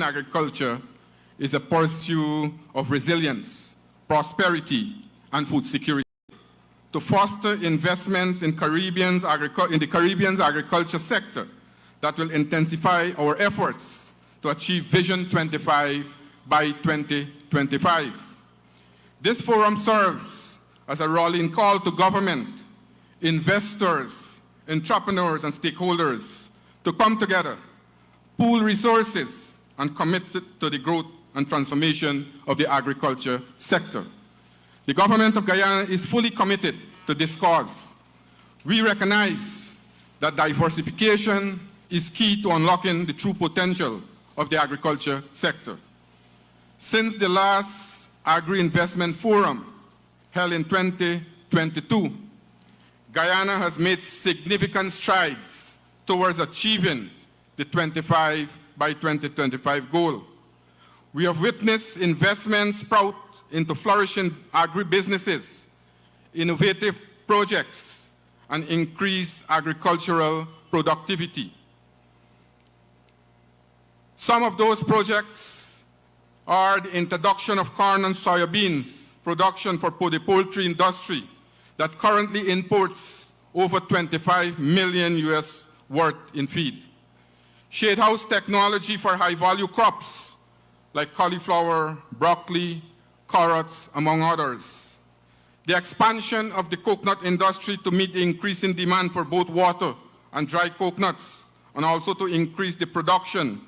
agriculture is a pursuit of resilience, prosperity, and food security. To foster investment in the Caribbean's agriculture sector that will intensify our efforts to achieve Vision 25 by 2025. This forum serves as a rallying call to government, investors, entrepreneurs, and stakeholders to come together, pool resources, and commit to the growth and transformation of the agriculture sector. The government of Guyana is fully committed to this cause. We recognize that diversification is key to unlocking the true potential of the agriculture sector. Since the last Agri Investment Forum held in 2022, Guyana has made significant strides towards achieving the 25 by 2025 goal. We have witnessed investments sprout into flourishing agribusinesses, innovative projects, and increased agricultural productivity. Some of those projects are the introduction of corn and soybeans production for the poultry industry that currently imports over 25 million US worth in feed. Shade house technology for high-value crops like cauliflower, broccoli, carrots, among others. The expansion of the coconut industry to meet the increasing demand for both water and dry coconuts, and also to increase the production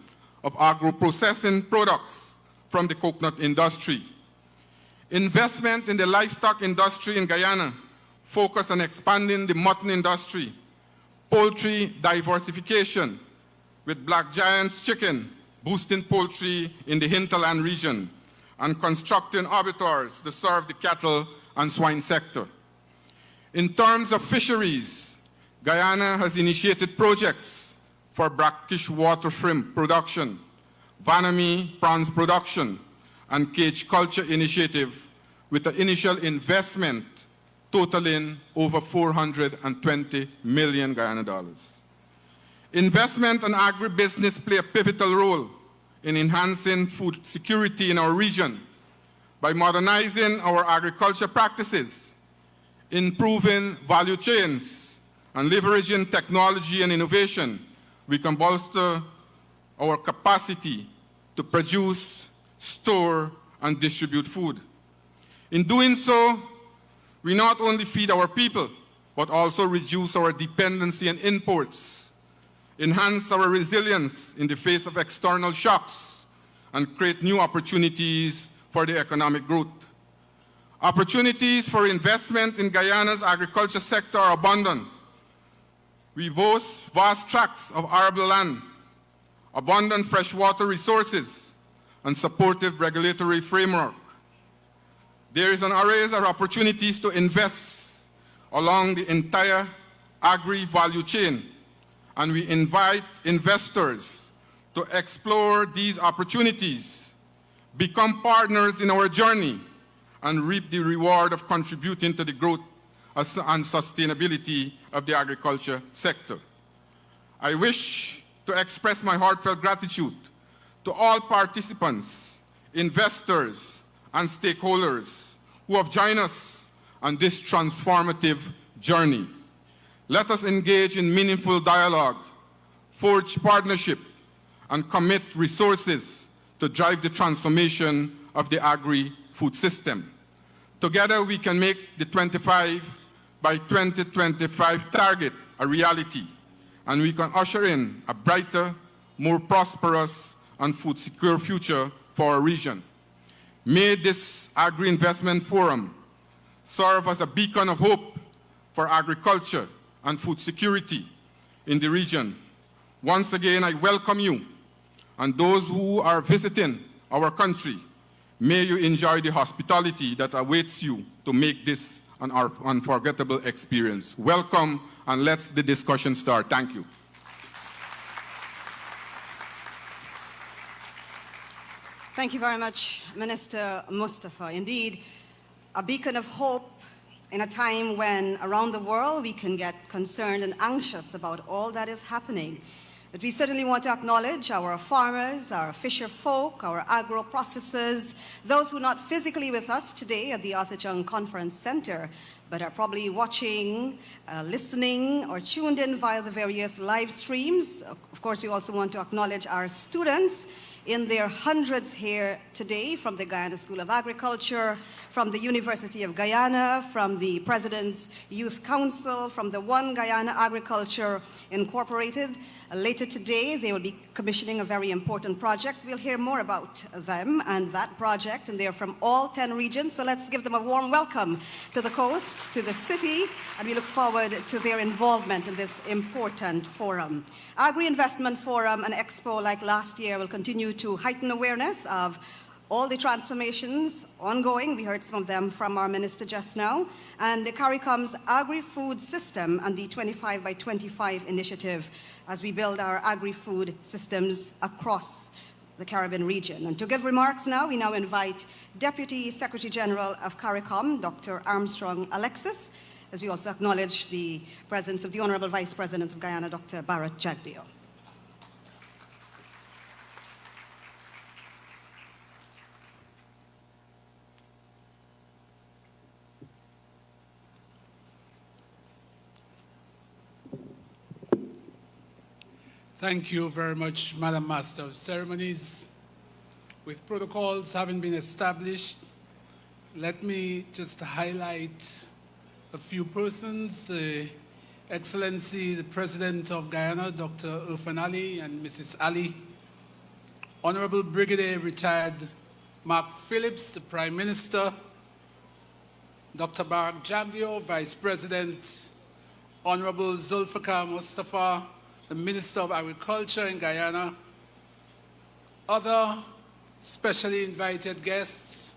of agro-processing products from the coconut industry. Investment in the livestock industry in Guyana focus on expanding the mutton industry, poultry diversification with Black Giant's chicken, boosting poultry in the hinterland region, and constructing abattoirs to serve the cattle and swine sector. In terms of fisheries, Guyana has initiated projects for brackish water shrimp production, Vanami prawns production, and cage culture initiative with an initial investment totaling over 420 million Guyana dollars. Investment in agribusiness play a pivotal role in enhancing food security in our region by modernizing our agriculture practices, improving value chains, and leveraging technology and innovation. We can bolster our capacity to produce, store, and distribute food. In doing so, we not only feed our people, but also reduce our dependency on imports, enhance our resilience in the face of external shocks, and create new opportunities for the economic growth. Opportunities for investment in Guyana's agriculture sector are abundant. We boast vast tracts of arable land, abundant freshwater resources, and supportive regulatory framework. There is an array of opportunities to invest along the entire agri value chain, and we invite investors to explore these opportunities, become partners in our journey, and reap the reward of contributing to the growth and sustainability of the agriculture sector. I wish to express my heartfelt gratitude to all participants, investors, and stakeholders who have joined us on this transformative journey. Let us engage in meaningful dialogue, forge partnership, and commit resources to drive the transformation of the agri-food system. Together, we can make the 25 by 2025 target a reality, and we can usher in a brighter, more prosperous, and food-secure future for our region. May this Agri-Investment Forum serve as a beacon of hope for agriculture and food security in the region. Once again, I welcome you, and those who are visiting our country, may you enjoy the hospitality that awaits you to make this an unforgettable experience. Welcome, and let's the discussion start. Thank you. Thank you very much, Minister Mustafa. Indeed, a beacon of hope in a time when around the world we can get concerned and anxious about all that is happening. But we certainly want to acknowledge our farmers, our fisher folk, our agro-processors, those who are not physically with us today at the Arthur Chung Conference Center, but are probably watching, listening, or tuned in via the various live streams. Of course, we also want to acknowledge our students in their hundreds here today from the Guyana School of Agriculture, from the University of Guyana, from the President's Youth Council, from the One Guyana Agriculture Incorporated. Later today, they will be commissioning a very important project. We'll hear more about them and that project, and they're from all 10 regions. So let's give them a warm welcome to the coast, to the city, and we look forward to their involvement in this important forum. Agri Investment Forum and Expo, like last year, will continue to heighten awareness of all the transformations ongoing. We heard some of them from our minister just now. And the CARICOM's agri-food system and the 25 by 25 initiative as we build our agri-food systems across the Caribbean region. And to give remarks now, we now invite Deputy Secretary General of CARICOM, Dr. Armstrong Alexis, as we also acknowledge the presence of the Honorable Vice President of Guyana, Dr. Barrett Jagdeo. Thank you very much, Madam Master of Ceremonies. With protocols having been established, let me just highlight a few persons. Excellency, the President of Guyana, Dr. Irfan Ali and Mrs. Ali. Honorable Brigadier Retired Mark Phillips, the Prime Minister. Dr. Barrett Jagdeo, Vice President. Honorable Zulfikar Mustafa, the Minister of Agriculture in Guyana, other specially invited guests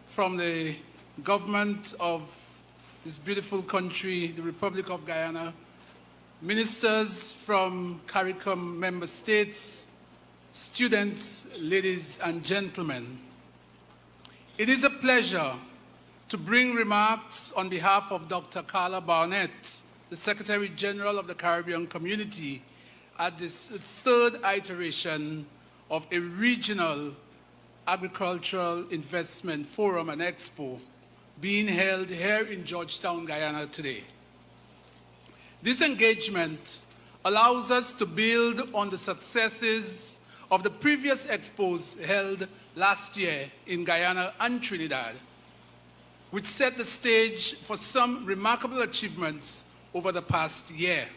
from the government of this beautiful country, the Republic of Guyana, ministers from CARICOM member states, students, ladies and gentlemen. It is a pleasure to bring remarks on behalf of Dr. Carla Barnett, the Secretary General of the Caribbean Community, at this third iteration of a regional agricultural investment forum and expo being held here in Georgetown, Guyana today. This engagement allows us to build on the successes of the previous expos held last year in Guyana and Trinidad, which set the stage for some remarkable achievements over the past year.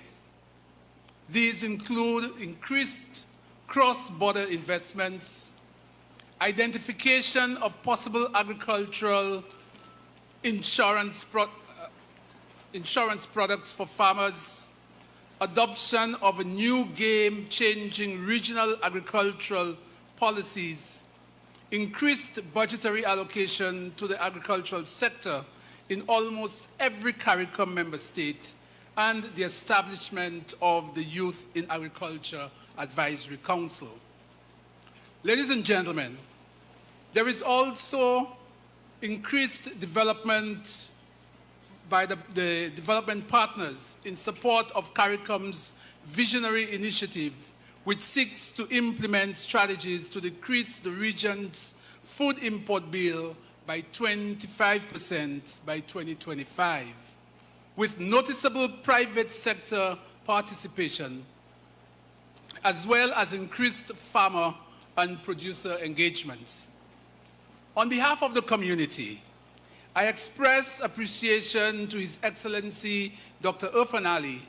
These include increased cross-border investments, identification of possible agricultural insurance products for farmers, adoption of a new game-changing regional agricultural policies, increased budgetary allocation to the agricultural sector in almost every CARICOM member state, and the establishment of the Youth in Agriculture Advisory Council. Ladies and gentlemen, there is also increased development by the development partners in support of CARICOM's visionary initiative, which seeks to implement strategies to decrease the region's food import bill by 25% by 2025, with noticeable private sector participation, as well as increased farmer and producer engagements. On behalf of the community, I express appreciation to His Excellency Dr. Irfan Ali,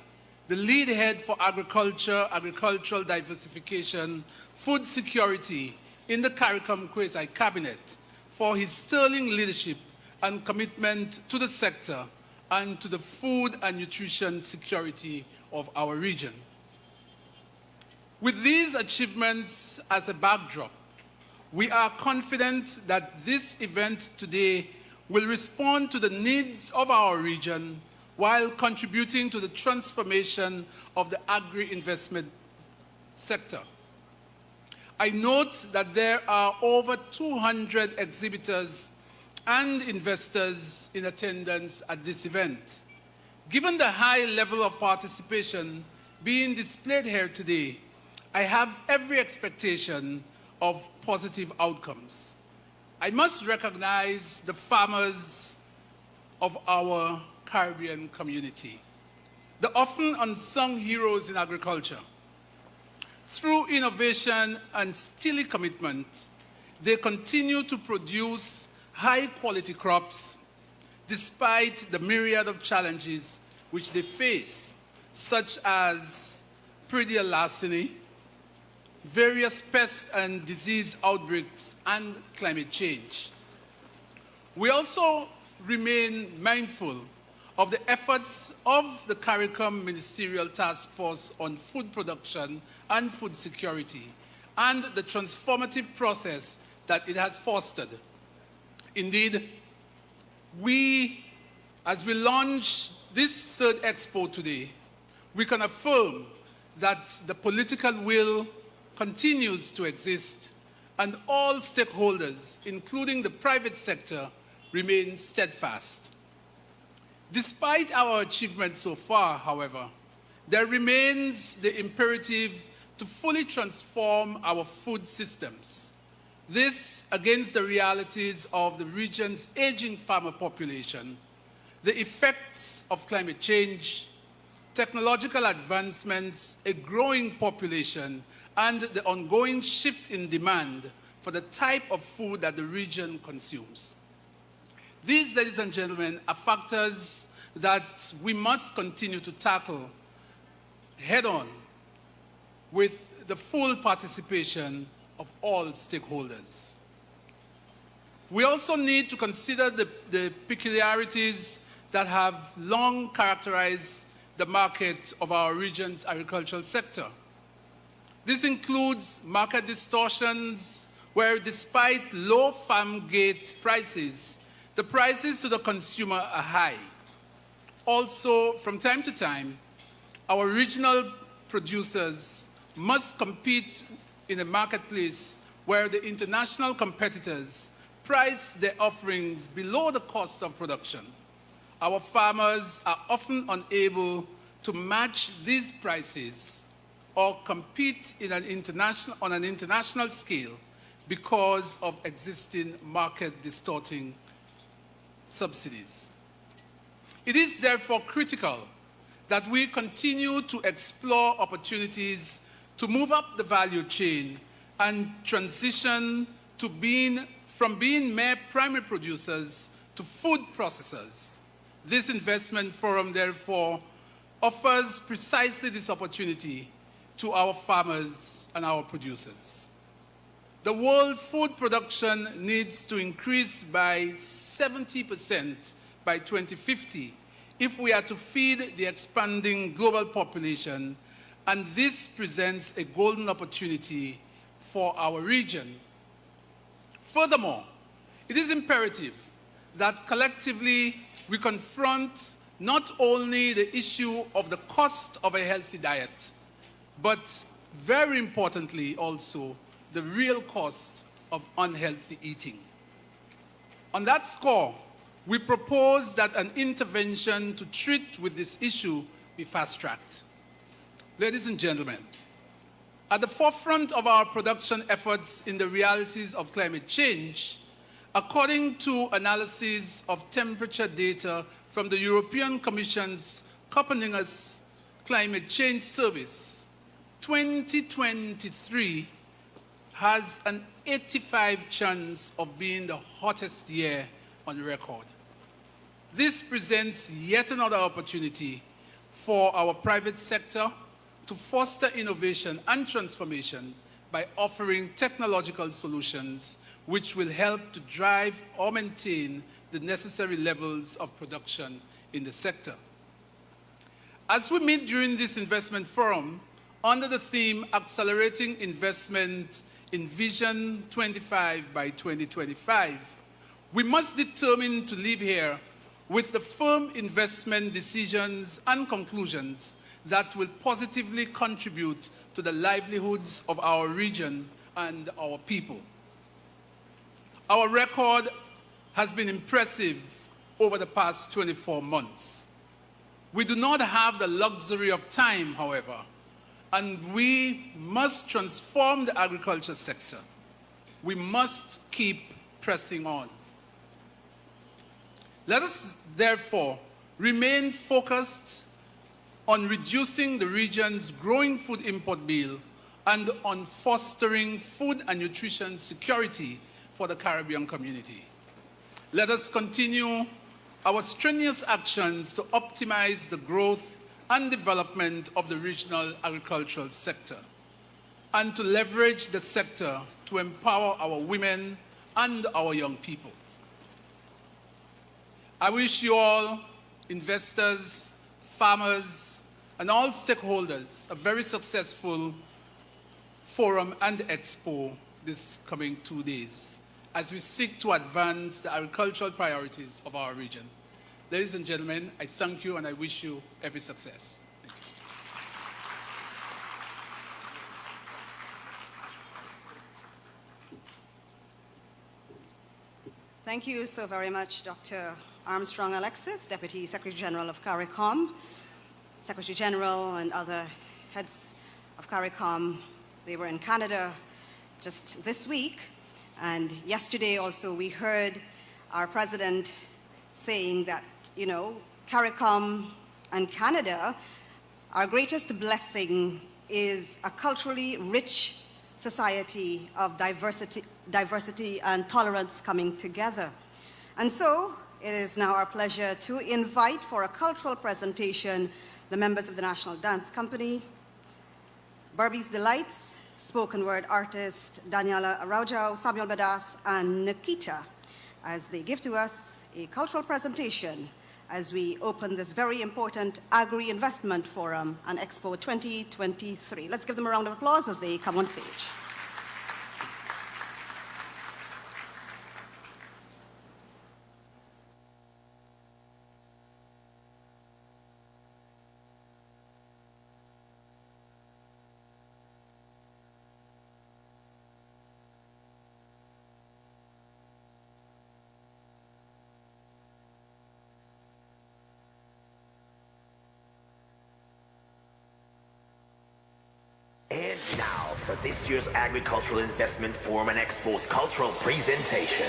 the lead head for agriculture, agricultural diversification, food security in the CARICOM Quasi Cabinet, for his sterling leadership and commitment to the sector and to the food and nutrition security of our region. With these achievements as a backdrop, we are confident that this event today will respond to the needs of our region while contributing to the transformation of the agri-investment sector. I note that there are over 200 exhibitors and investors in attendance at this event. Given the high level of participation being displayed here today, I have every expectation of positive outcomes. I must recognize the farmers of our Caribbean community, the often unsung heroes in agriculture. Through innovation and steely commitment, they continue to produce high-quality crops despite the myriad of challenges which they face, such as predial larceny, various pest and disease outbreaks, and climate change. We also remain mindful of the efforts of the CARICOM Ministerial Task Force on Food Production and Food Security and the transformative process that it has fostered. Indeed, as we launch this third Expo today, we can affirm that the political will continues to exist and all stakeholders, including the private sector, remain steadfast. Despite our achievements so far, however, there remains the imperative to fully transform our food systems. This against the realities of the region's aging farmer population, the effects of climate change, technological advancements, a growing population, and the ongoing shift in demand for the type of food that the region consumes. These, ladies and gentlemen, are factors that we must continue to tackle head-on with the full participation of all stakeholders. We also need to consider the peculiarities that have long characterized the market of our region's agricultural sector. This includes market distortions where, despite low farm gate prices, the prices to the consumer are high. Also, from time to time, our regional producers must compete in a marketplace where the international competitors price their offerings below the cost of production. Our farmers are often unable to match these prices or compete on an international scale because of existing market distorting subsidies. It is therefore critical that we continue to explore opportunities to move up the value chain and transition from being mere primary producers to food processors. This investment forum, therefore, offers precisely this opportunity to our farmers and our producers. The world food production needs to increase by 70% by 2050 if we are to feed the expanding global population, and this presents a golden opportunity for our region. Furthermore, it is imperative that collectively we confront not only the issue of the cost of a healthy diet, but very importantly also the real cost of unhealthy eating. On that score, we propose that an intervention to treat with this issue be fast-tracked. Ladies and gentlemen, at the forefront of our production efforts in the realities of climate change, according to analysis of temperature data from the European Commission's Copernicus Climate Change Service, 2023 has an 85% chance of being the hottest year on record. This presents yet another opportunity for our private sector to foster innovation and transformation by offering technological solutions which will help to drive or maintain the necessary levels of production in the sector. As we meet during this investment forum, under the theme Accelerating Investment in Vision 25 by 2025, we must determine to leave here with the firm investment decisions and conclusions that will positively contribute to the livelihoods of our region and our people. Our record has been impressive over the past 24 months. We do not have the luxury of time, however, and we must transform the agriculture sector. We must keep pressing on. Let us therefore remain focused on reducing the region's growing food import bill and on fostering food and nutrition security for the Caribbean community. Let us continue our strenuous actions to optimize the growth and development of the regional agricultural sector and to leverage the sector to empower our women and our young people. I wish you all, investors, farmers, and all stakeholders, a very successful forum and expo this coming 2 days as we seek to advance the agricultural priorities of our region. Ladies and gentlemen, I thank you and I wish you every success. Thank you. Thank you so very much, Dr. Armstrong Alexis, Deputy Secretary General of CARICOM, Secretary General and other heads of CARICOM. They were in Canada just this week, and yesterday also we heard our president saying that, CARICOM and Canada, our greatest blessing is a culturally rich society of diversity and tolerance coming together. And so it is now our pleasure to invite for a cultural presentation the members of the National Dance Company, Barbie's Delights, spoken word artist Daniela Araujao, Samuel Badas, and Nikita, as they give to us a cultural presentation as we open this very important Agri Investment Forum and Expo 2023. Let's give them a round of applause as they come on stage. And now for this year's Agricultural Investment Forum and Expo's cultural presentation.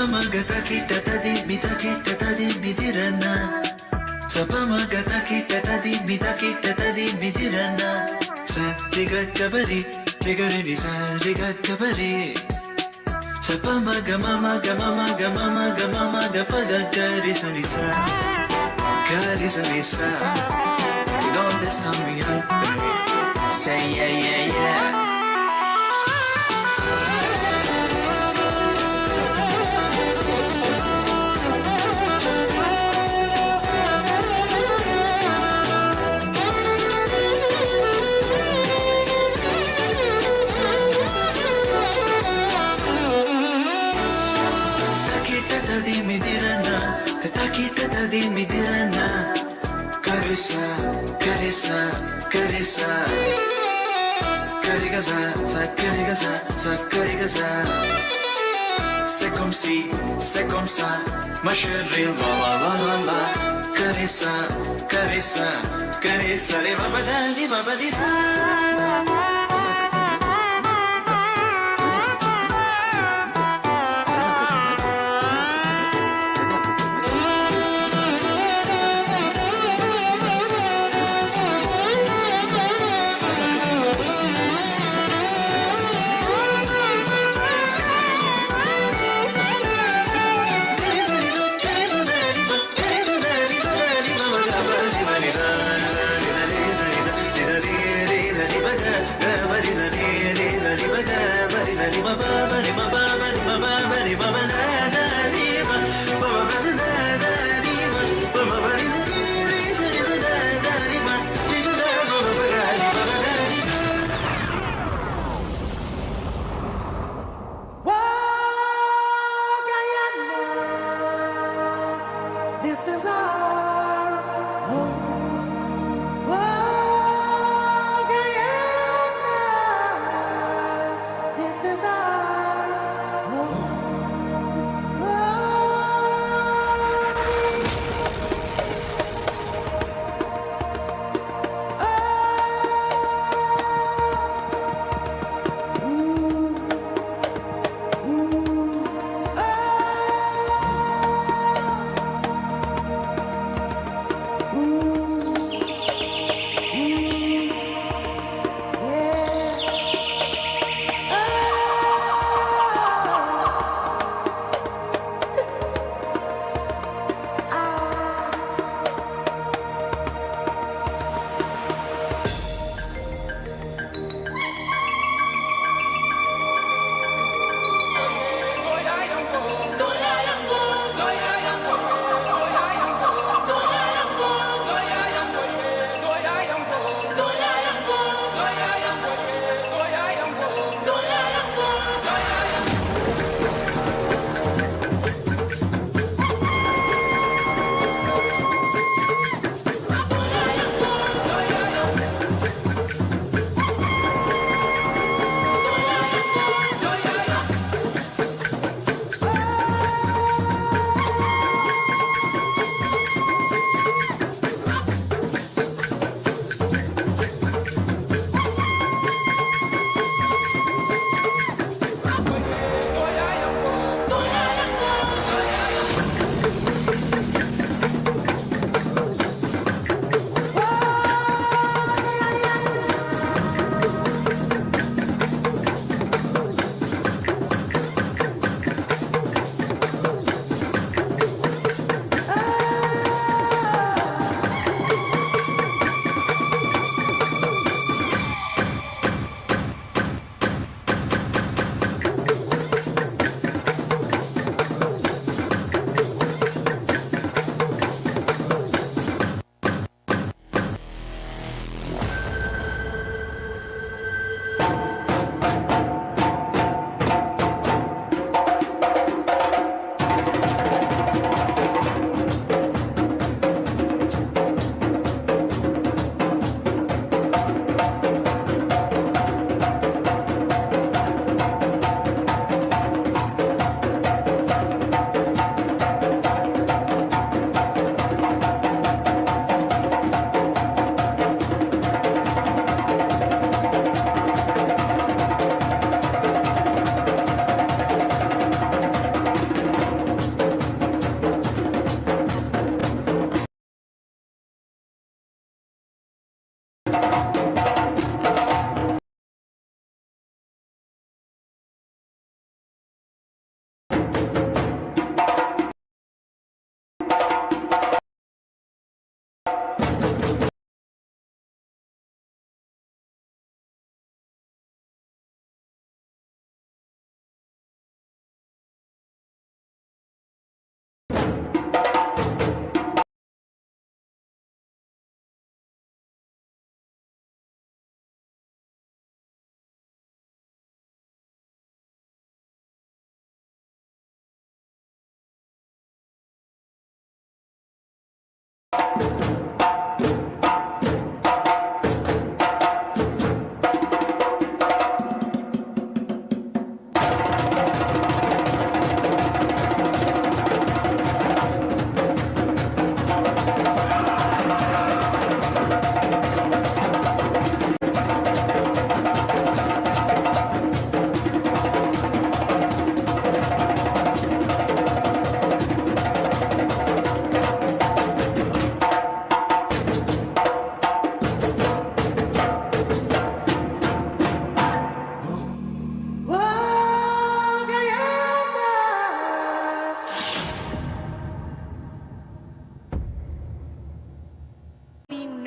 Sapamagata kita tadi midirana. Sapamagata kita tadi midirana. Sa riga kabari, riga ridi sa riga kabari. Sapamaga mama ga mama ga mama ga mama ga paga gari sa risa. Gari sa risa. Donde está mi ante? Say yeah yeah yeah. Tadi midirana, carissa, carissa, carissa, carigaza, sa carigaza, sa carigaza. C'est comme si, c'est comme ça, ma chérie, la la la la la. Carissa, carissa, carissa, les babadisa.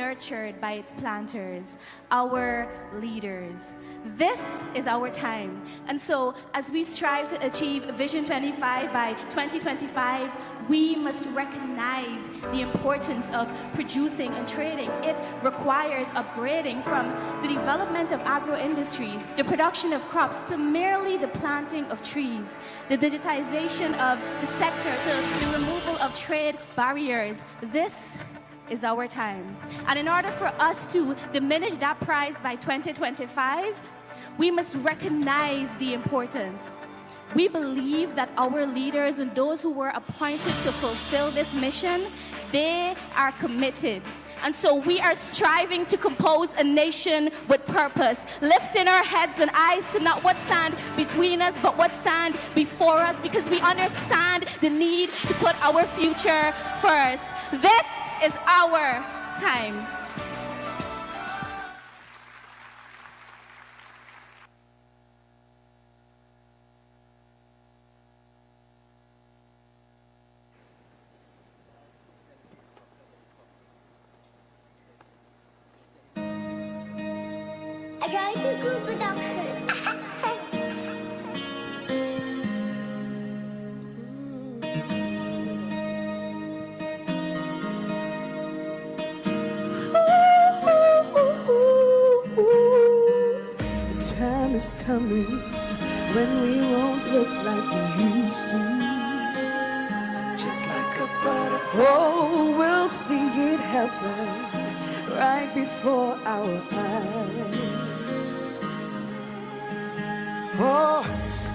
nurtured by its planters, our leaders. This is our time. And so, as we strive to achieve Vision 25 by 2025, we must recognize the importance of producing and trading. It requires upgrading from the development of agro-industries, the production of crops, to merely the planting of trees, the digitization of the sector, to the removal of trade barriers. This is our time. And in order for us to diminish that price by 2025, we must recognize the importance. We believe that our leaders and those who were appointed to fulfill this mission, they are committed. And so we are striving to compose a nation with purpose, lifting our heads and eyes to not what stand between us, but what stand before us, because we understand the need to put our future first. This is our time. Agri Group Production. The time is coming when we won't look like we used to. Just like a butterfly. Oh, we'll see it happen right before our eyes. Oh,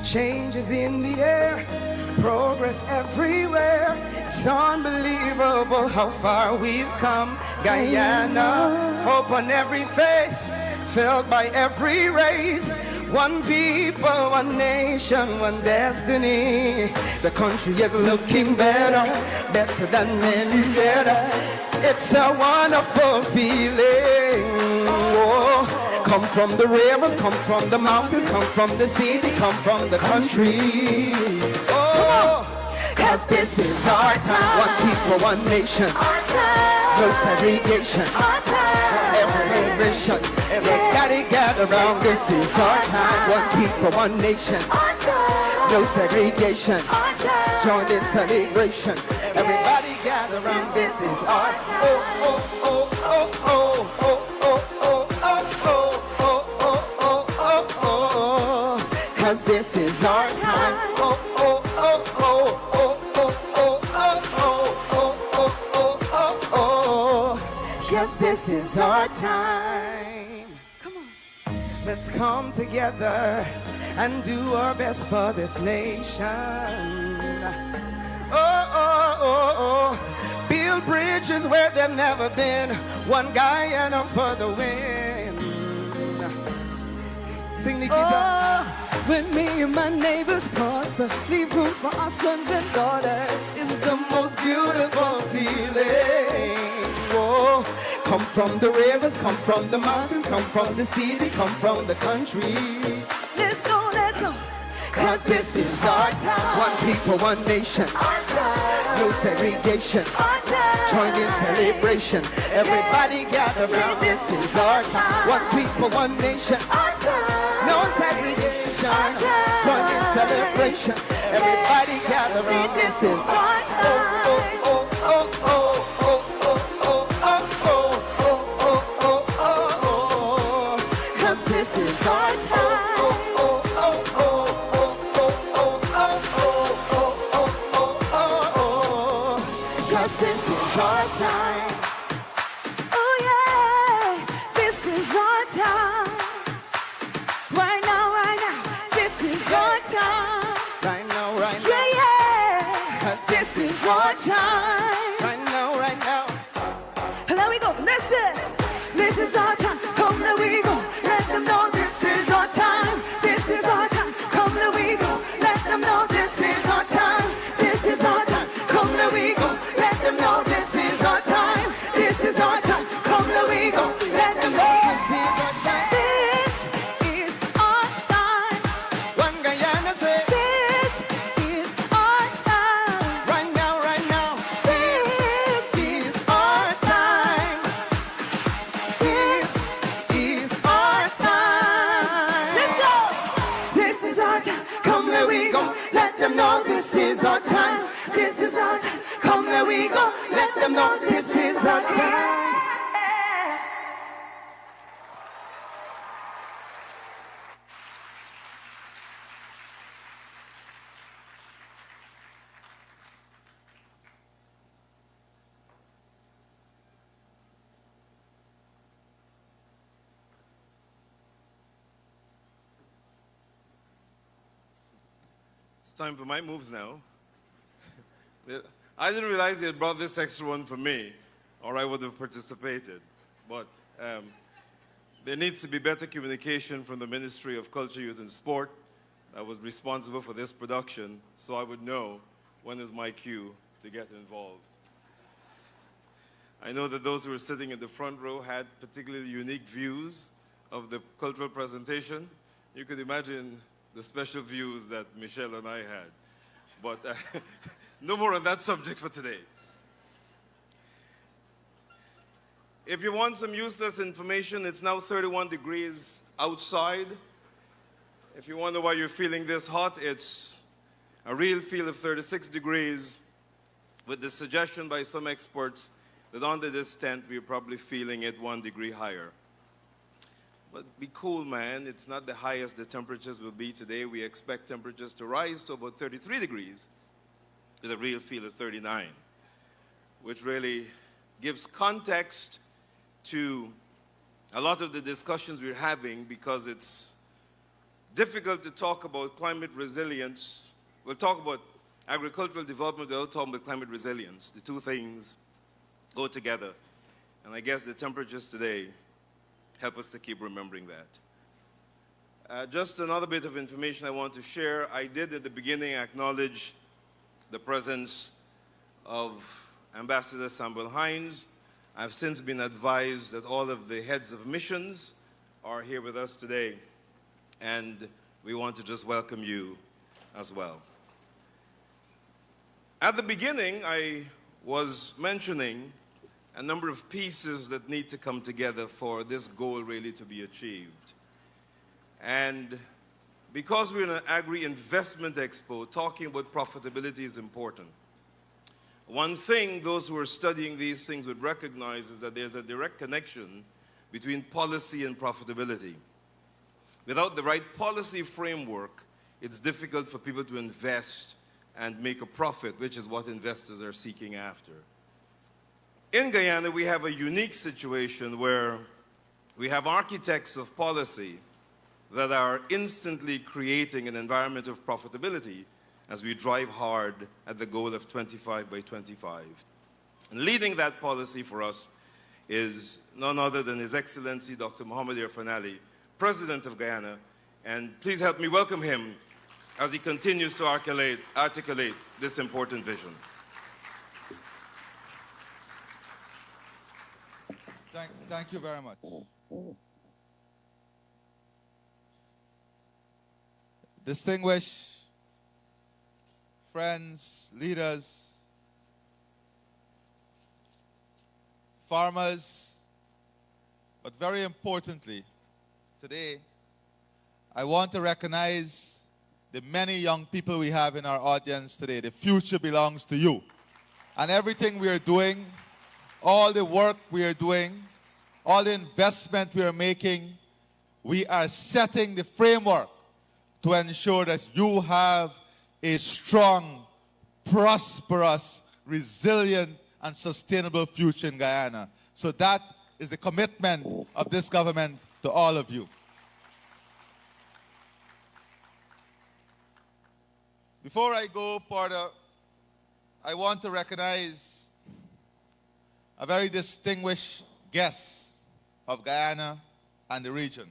change is in the air, progress everywhere. It's unbelievable how far we've come. Guyana, hope on every face, felt by every race. One people, one nation, one destiny. The country is looking better, better than any better. It's a wonderful feeling. Oh. Come from the rivers, come from the mountains, come from the city, come from the country. Oh, cause this is our time. One people, one nation. Our time. No segregation. Our time. Every generation. Everybody gather around. This is our time. One people, one nation. Our time. No segregation. Our time. Join in celebration. Everybody gather around. This is our time. Oh, oh, oh, oh, oh, oh. Cause this is our time. Oh, oh, oh, oh, oh, oh, oh, oh, oh, oh, oh, oh. Yes, this is our time. Come on. Let's come together and do our best for this nation. Oh, oh, oh, oh. Build bridges where they've never been. One Guyana for the win. Sing Nikita. Oh, when me and my neighbors prosper, leave room for our sons and daughters. It's the most beautiful feeling. Oh, come from the rivers, come from the mountains, come from the city, come from the country. Let's go, let's go. Cause this is our time. One people, one nation. Our time. No segregation. Our time. Join in celebration. Everybody gather round. This is our time. One people, one nation. Our time. No segregation. Join in celebration. Everybody gather round. This is our time. Oh, oh, oh, oh, oh, oh, oh, oh, oh, oh, oh, oh. Cause this is our time. Time. Oh yeah, this is our time. Right now, this is our time. Right now, yeah, yeah. Cause this is our time. Right now. Let me go, listen. This is our time. Come, let we go. Let them know this is our time. This is our time. Come, let we go. Let them know this is our time. This is our time. Come, let we go. Let them know this is our time. This is our time. Come, let we go. Let them know this is our time. This is our time. One Guyana say. This is our time. Right now. This is our time. we go. Let them know this is our time. It's time for my moves now. I didn't realize they had brought this extra one for me, or I would have participated. But there needs to be better communication from the Ministry of Culture, Youth and Sport that was responsible for this production, so I would know when is my cue to get involved. I know that those who were sitting in the front row had particularly unique views of the cultural presentation. You could imagine the special views that Michelle and I had. But no more on that subject for today. If you want some useless information, it's now 31 degrees outside. If you wonder why you're feeling this hot, it's a real feel of 36 degrees, with the suggestion by some experts that under this tent we're probably feeling it 1 degree higher. But be cool, man. It's not the highest the temperatures will be today. We expect temperatures to rise to about 33 degrees with a real feel of 39, which really gives context to a lot of the discussions we're having, because it's difficult to talk about climate resilience. We'll talk about agricultural development without talking about climate resilience. The two things go together. And I guess the temperatures today help us to keep remembering that. Just another bit of information I want to share. I did at the beginning acknowledge the presence of Ambassador Samuel Hines. I've since been advised that all of the heads of missions are here with us today, and we want to just welcome you as well. At the beginning, I was mentioning a number of pieces that need to come together for this goal really to be achieved. And because we're in an Agri Investment Expo, talking about profitability is important. One thing those who are studying these things would recognize is that there's a direct connection between policy and profitability. Without the right policy framework, it's difficult for people to invest and make a profit, which is what investors are seeking after. In Guyana, we have a unique situation where we have architects of policy that are instantly creating an environment of profitability as we drive hard at the goal of 25 by 25. And leading that policy for us is none other than His Excellency Dr. Mohamed Irfan, President of Guyana. And please help me welcome him as he continues to articulate this important vision. Thank you very much. Distinguished friends, leaders, farmers, but very importantly, today, I want to recognize the many young people we have in our audience today. The future belongs to you. And everything we are doing, all the work we are doing, all the investment we are making, we are setting the framework to ensure that you have a strong, prosperous, resilient, and sustainable future in Guyana. So that is the commitment of this government to all of you. Before I go further, I want to recognize a very distinguished guest of Guyana and the region,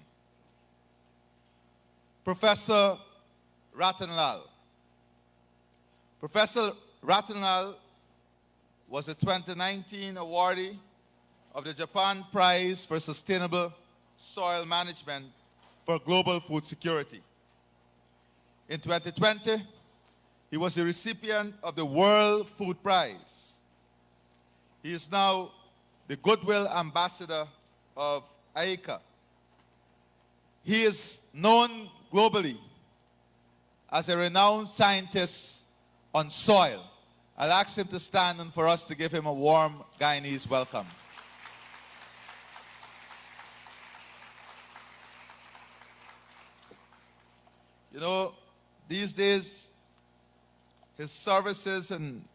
Professor Ratanlal. Professor Ratanlal was a 2019 awardee of the Japan Prize for Sustainable Soil Management for Global Food Security. In 2020, he was the recipient of the World Food Prize. He is now the Goodwill Ambassador of AICA. He is known globally as a renowned scientist on soil, I'll ask him to stand and for us to give him a warm Guyanese welcome. You know, these days, his services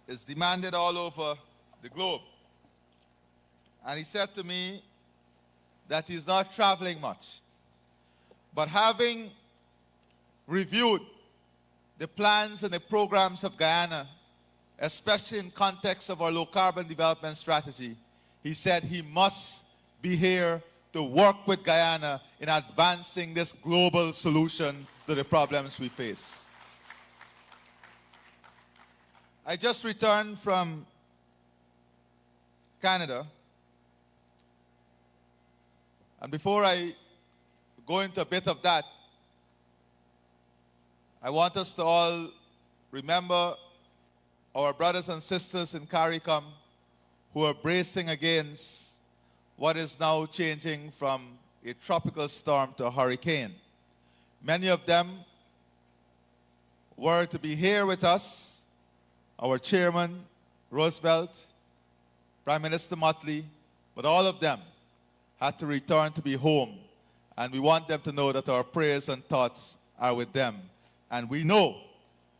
is demanded all over the globe. And he said to me that he's not traveling much. But having reviewed the plans and the programs of Guyana, especially in context of our low-carbon development strategy, he said he must be here to work with Guyana in advancing this global solution to the problems we face. I just returned from Canada, and before I go into a bit of that, I want us to all remember our brothers and sisters in CARICOM who are bracing against what is now changing from a tropical storm to a hurricane. Many of them were to be here with us, our chairman, Roosevelt, Prime Minister Motley, but all of them had to return to be home. And we want them to know that our prayers and thoughts are with them. And we know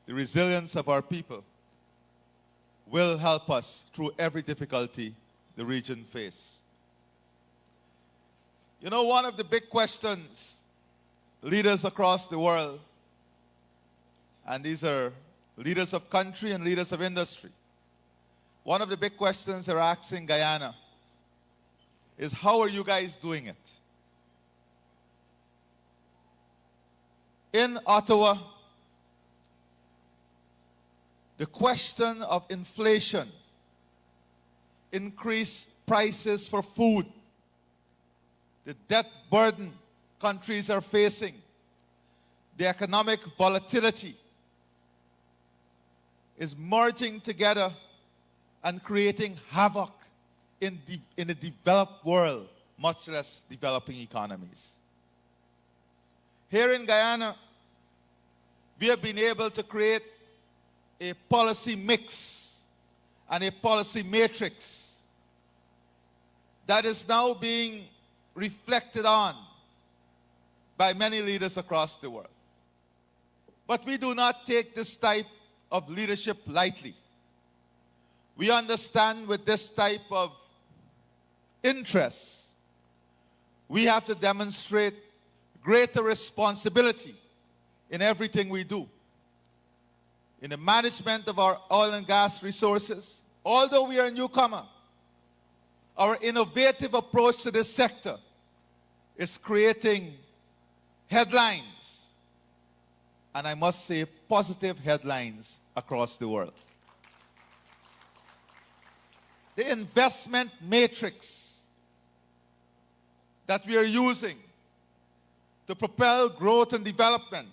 the resilience of our people will help us through every difficulty the region faces. You know, one of the big questions leaders across the world, and these are leaders of country and leaders of industry, one of the big questions they're asking Guyana is, how are you guys doing it? In Ottawa, the question of inflation, increased prices for food, the debt burden countries are facing, the economic volatility is merging together and creating havoc in the developed world, much less developing economies. Here in Guyana, we have been able to create a policy mix and a policy matrix that is now being reflected on by many leaders across the world. But we do not take this type of leadership lightly. We understand with this type of interest, we have to demonstrate greater responsibility in everything we do. In the management of our oil and gas resources, although we are a newcomer, our innovative approach to this sector is creating headlines, and I must say positive headlines across the world. The investment matrix that we are using to propel growth and development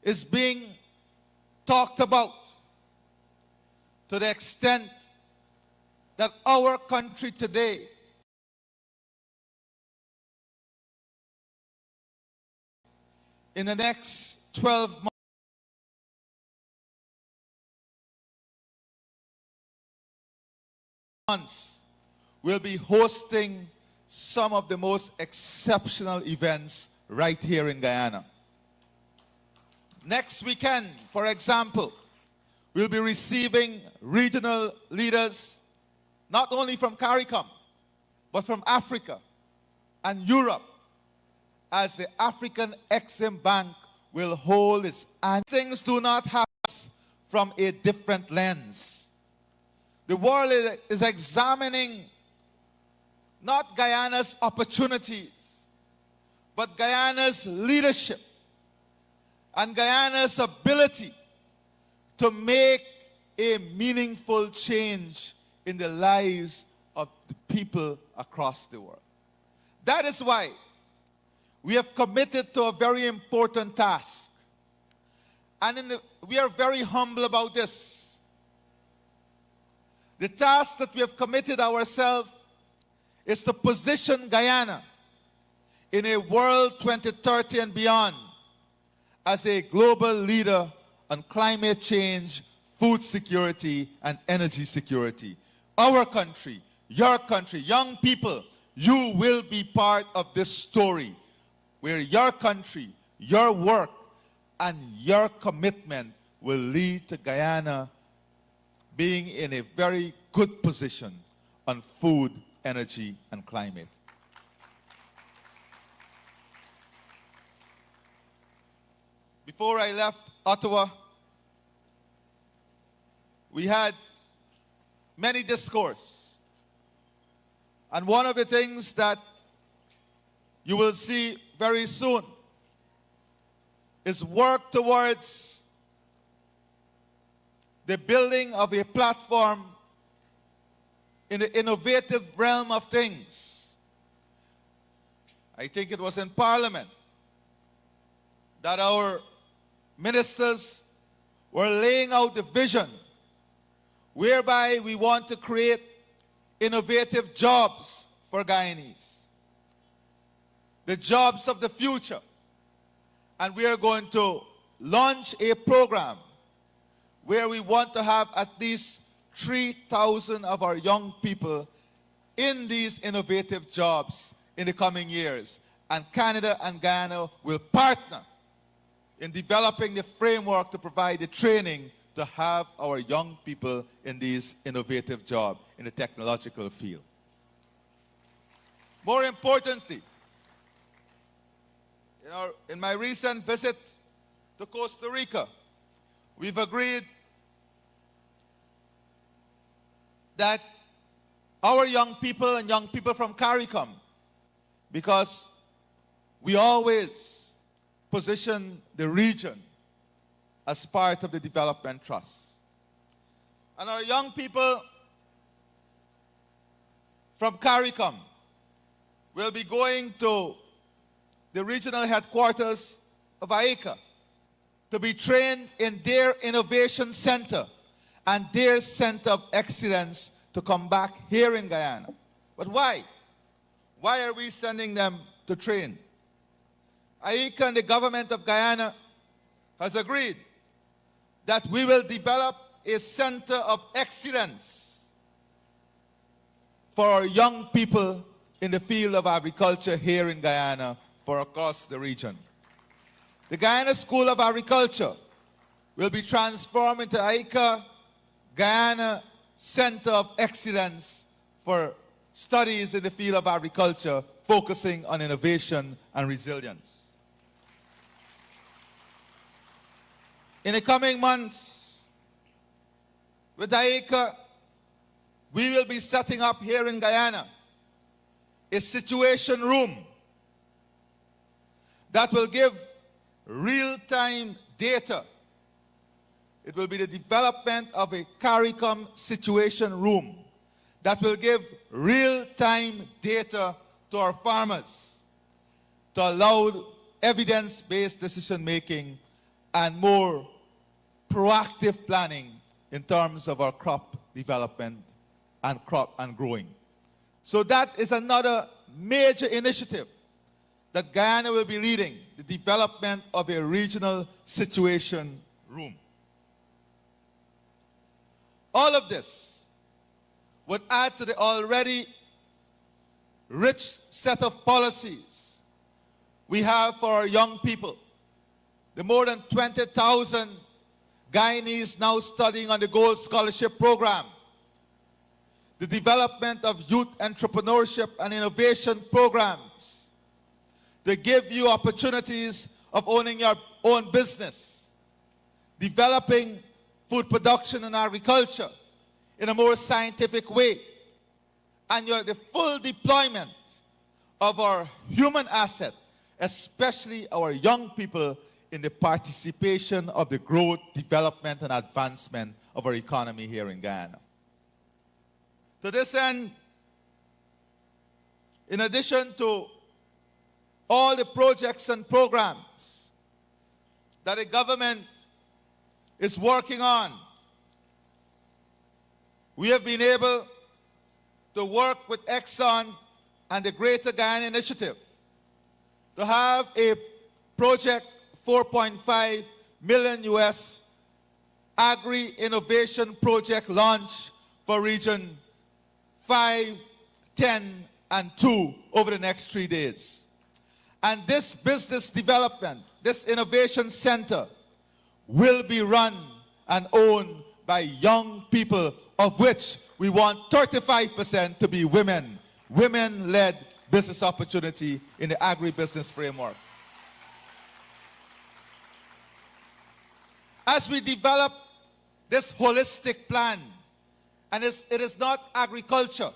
is being talked about to the extent that our country today in the next 12 months will be hosting some of the most exceptional events right here in Guyana. Next weekend, for example, we'll be receiving regional leaders not only from CARICOM, but from Africa and Europe, as the African Exim Bank will hold its annual. Things do not happen from a different lens. The world is examining not Guyana's opportunities, but Guyana's leadership and Guyana's ability to make a meaningful change in the lives of the people across the world. That is why we have committed to a very important task. And we are very humble about this. The task that we have committed ourselves is to position Guyana in a world 2030 and beyond as a global leader on climate change, food security, and energy security. Our country, your country, young people, you will be part of this story where your country, your work, and your commitment will lead to Guyana being in a very good position on food, energy, and climate. Before I left Ottawa, we had many discourse. And one of the things that you will see very soon is work towards the building of a platform in the innovative realm of things. I think it was in Parliament that our ministers were laying out the vision whereby we want to create innovative jobs for Guyanese, the jobs of the future. And we are going to launch a program where we want to have at least 3,000 of our young people in these innovative jobs in the coming years. And Canada and Guyana will partner in developing the framework to provide the training to have our young people in these innovative jobs in the technological field. More importantly, in my recent visit to Costa Rica, we've agreed that our young people and young people from CARICOM, because we always position the region as part of the Development Trust. And our young people from CARICOM will be going to the regional headquarters of AICA to be trained in their innovation center and their center of excellence to come back here in Guyana. But why? Why are we sending them to train? AICA and the government of Guyana has agreed that we will develop a center of excellence for our young people in the field of agriculture here in Guyana for across the region. The Guyana School of Agriculture will be transformed into AICA Guyana Center of Excellence for studies in the field of agriculture, focusing on innovation and resilience. In the coming months, with AICA, we will be setting up here in Guyana a situation room that will give real-time data. It will be the development of a CARICOM situation room that will give real-time data to our farmers to allow evidence-based decision-making and more proactive planning in terms of our crop development and crop and growing. So that is another major initiative that Guyana will be leading, the development of a regional situation room. All of this would add to the already rich set of policies we have for our young people. The more than 20,000 Guyanese now studying on the Gold Scholarship Program. The development of youth entrepreneurship and innovation programs. They give you opportunities of owning your own business. Developing food production and agriculture in a more scientific way. And the full deployment of our human asset, especially our young people, in the participation of the growth, development, and advancement of our economy here in Guyana. To this end, in addition to all the projects and programs that the government is working on, we have been able to work with Exxon and the Greater Guyana Initiative to have a project, $4.5 million US, Agri Innovation Project launch for Region 5, 10, and 2 over the next 3 days. And this business development, this innovation center, will be run and owned by young people, of which we want 35% to be women. Women-led business opportunity in the agribusiness framework. As we develop this holistic plan, and it is not agriculture,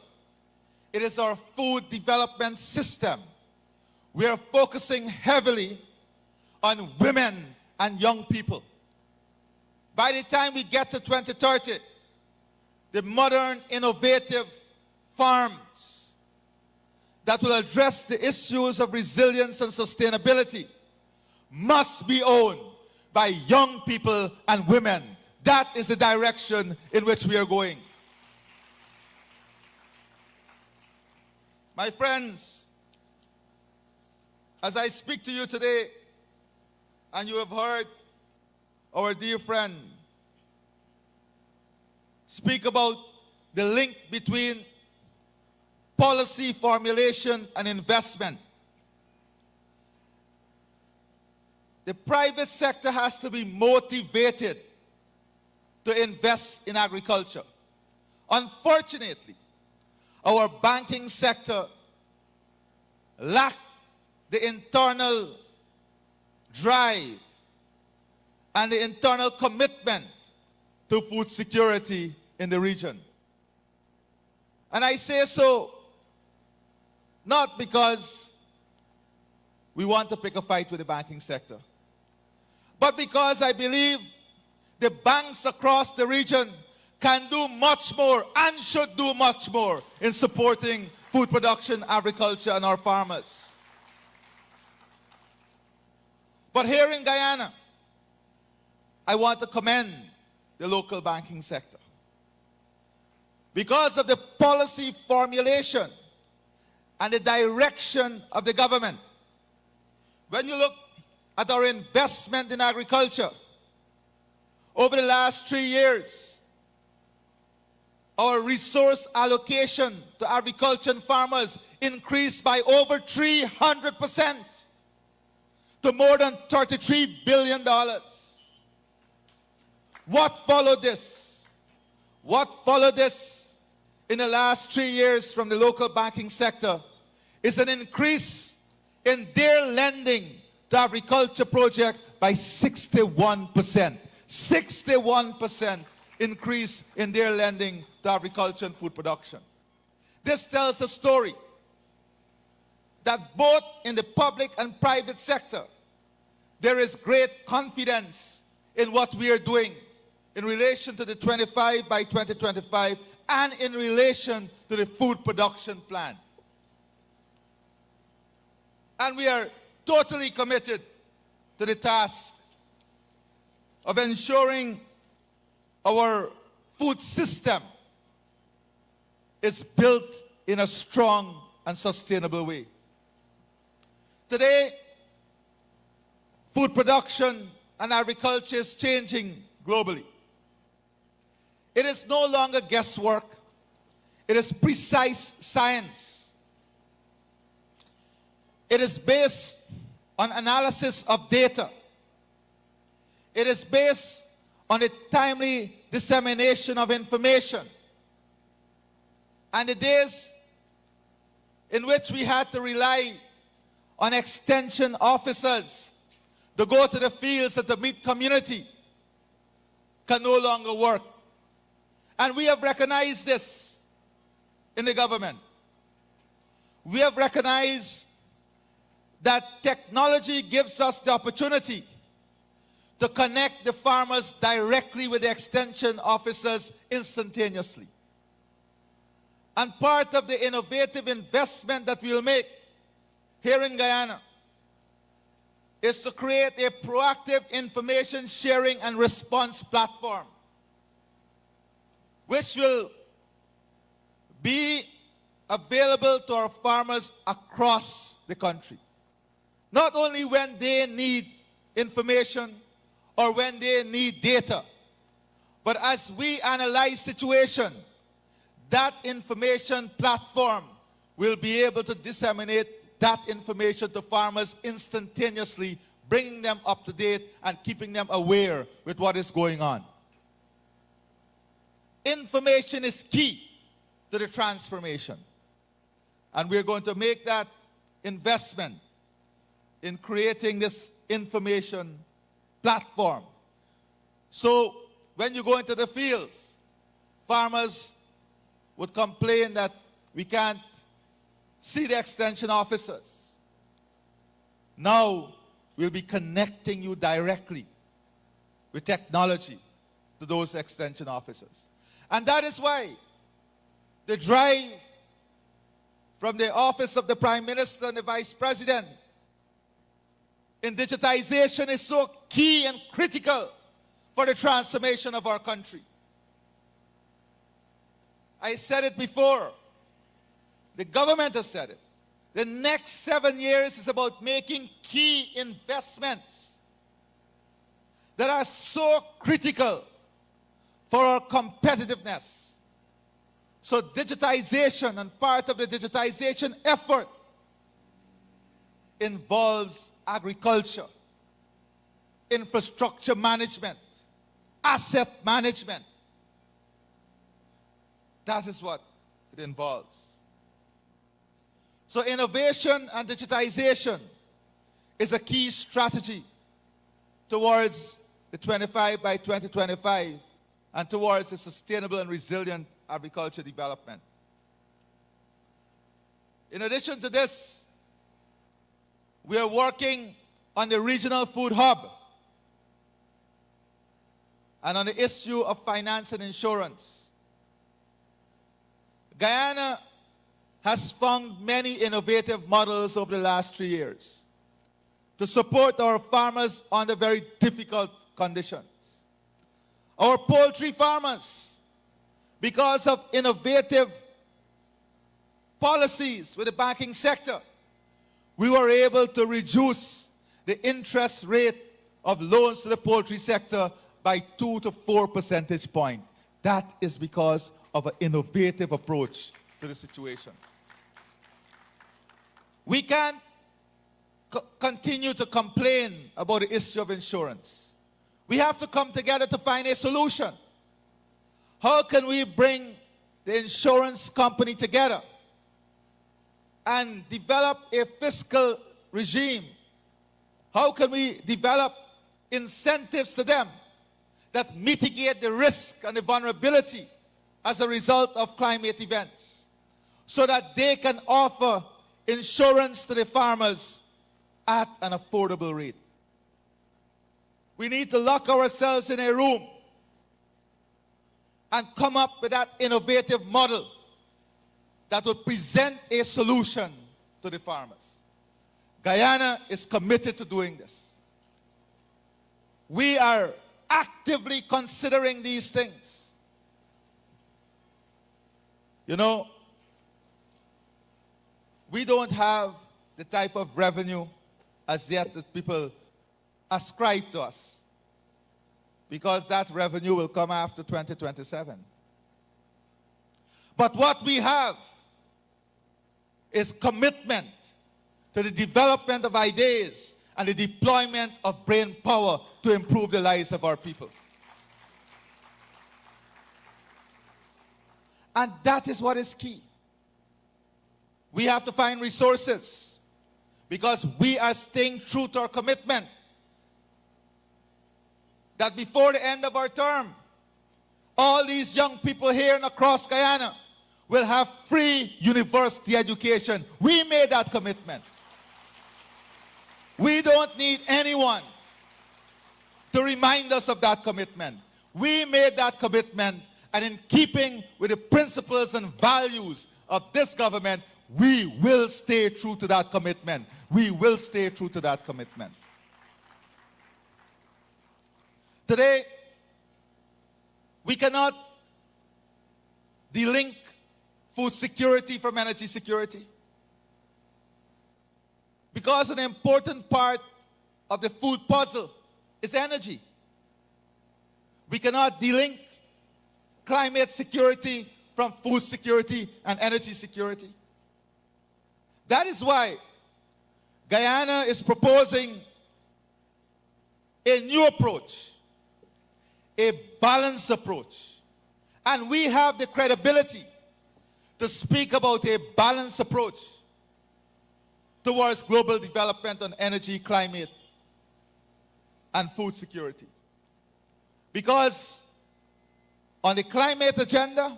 it is our food development system. We are focusing heavily on women and young people. By the time we get to 2030, the modern, innovative farms that will address the issues of resilience and sustainability must be owned by young people and women. That is the direction in which we are going. My friends, as I speak to you today, and you have heard our dear friend speak about the link between policy formulation and investment. The private sector has to be motivated to invest in agriculture. Unfortunately, our banking sector lacks the internal drive and the internal commitment to food security in the region. And I say so not because we want to pick a fight with the banking sector, but because I believe the banks across the region can do much more and should do much more in supporting food production, agriculture, and our farmers. But here in Guyana, I want to commend the local banking sector. Because of the policy formulation and the direction of the government, when you look at our investment in agriculture, over the last 3 years, our resource allocation to agriculture and farmers increased by over 300% to more than $33 billion. What followed this? What followed this in the last 3 years from the local banking sector is an increase in their lending to agriculture project by 61%. 61% increase in their lending to agriculture and food production. This tells a story that both in the public and private sector, there is great confidence in what we are doing in relation to the 25 by 2025 and in relation to the food production plan. And we are totally committed to the task of ensuring our food system is built in a strong and sustainable way. Today, food production and agriculture is changing globally. It is no longer guesswork. It is precise science. It is based on analysis of data. It is based on the timely dissemination of information. And the days in which we had to rely on extension officers to go to the fields and to meet community can no longer work. And we have recognized this in the government. We have recognized that technology gives us the opportunity to connect the farmers directly with the extension officers instantaneously. And part of the innovative investment that we will make here in Guyana is to create a proactive information sharing and response platform, which will be available to our farmers across the country. Not only when they need information or when they need data, But as we analyze situation, that information platform will be able to disseminate that information to farmers instantaneously, bringing them up to date and keeping them aware with what is going on. Information is key to the transformation. And we're going to make that investment in creating this information platform. So when you go into the fields, farmers would complain that we can't see the extension officers. Now we'll be connecting you directly with technology to those extension officers. And that is why the drive from the office of the Prime Minister and the Vice President in digitization is so key and critical for the transformation of our country. I said it before. The government has said it. The next 7 years is about making key investments that are so critical for our competitiveness. So digitization, and part of the digitization effort, involves agriculture, infrastructure management, asset management. That is what it involves. So innovation and digitization is a key strategy towards the 25 by 2025 and towards a sustainable and resilient agriculture development. In addition to this, we are working on the regional food hub and on the issue of finance and insurance. Guyana has found many innovative models over the last 3 years to support our farmers under very difficult conditions. Our poultry farmers, because of innovative policies with the banking sector, we were able to reduce the interest rate of loans to the poultry sector by 2 to 4 percentage points. That is because of an innovative approach to the situation. We can't continue to complain about the issue of insurance. We have to come together to find a solution. How can we bring the insurance company together and develop a fiscal regime? How can we develop incentives to them that mitigate the risk and the vulnerability as a result of climate events so that they can offer insurance to the farmers at an affordable rate? We need to lock ourselves in a room and come up with that innovative model that will present a solution to the farmers. Guyana is committed to doing this. We are actively considering these things. You know, we don't have the type of revenue as yet that people ascribe to us, because that revenue will come after 2027. But what we have is commitment to the development of ideas and the deployment of brain power to improve the lives of our people. And that is what is key. We have to find resources because we are staying true to our commitment that before the end of our term, all these young people here and across Guyana will have free university education. We made that commitment. We don't need anyone to remind us of that commitment. We made that commitment, and in keeping with the principles and values of this government, we will stay true to that commitment. We will stay true to that commitment. Today, we cannot delink food security from energy security, because an important part of the food puzzle is energy. We cannot delink climate security from food security and energy security. That is why Guyana is proposing a new approach, a balanced approach. And we have the credibility to speak about a balanced approach towards global development on energy, climate, and food security. Because on the climate agenda,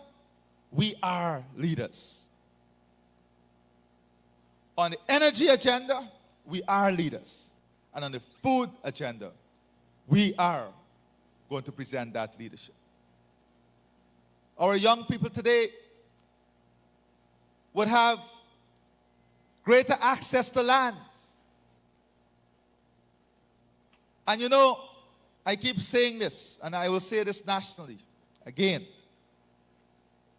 we are leaders. On the energy agenda, we are leaders. And on the food agenda, we are going to present that leadership. Our young people today would have greater access to land. And you know, I keep saying this, and I will say this nationally again.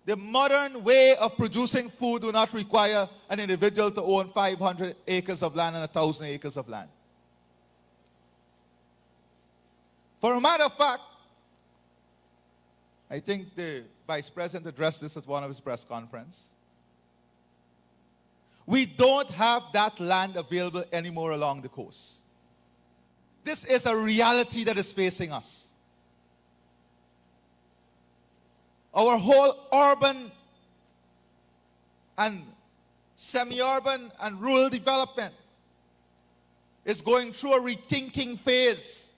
The modern way of producing food do not require an individual to own 500 acres of land and 1,000 acres of land. For a matter of fact, I think the Vice President addressed this at one of his press conferences. We don't have that land available anymore along the coast. This is a reality that is facing us. Our whole urban and semi-urban and rural development is going through a rethinking phase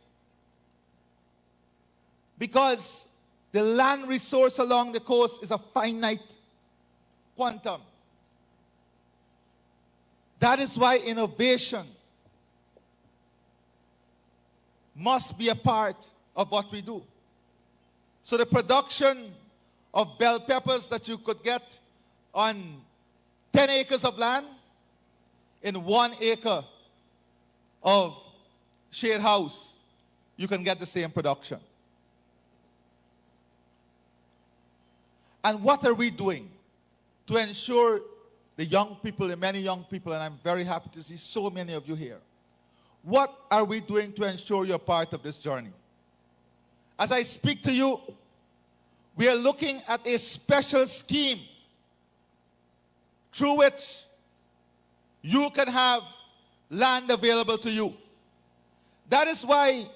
because the land resource along the coast is a finite quantum. That is why innovation must be a part of what we do. So the production of bell peppers that you could get on 10 acres of land, in 1 acre of shade house, you can get the same production. And what are we doing to ensure the young people, the many young people, and I'm very happy to see so many of you here. What are we doing to ensure you're part of this journey? As I speak to you, we are looking at a special scheme through which you can have land available to you. That is why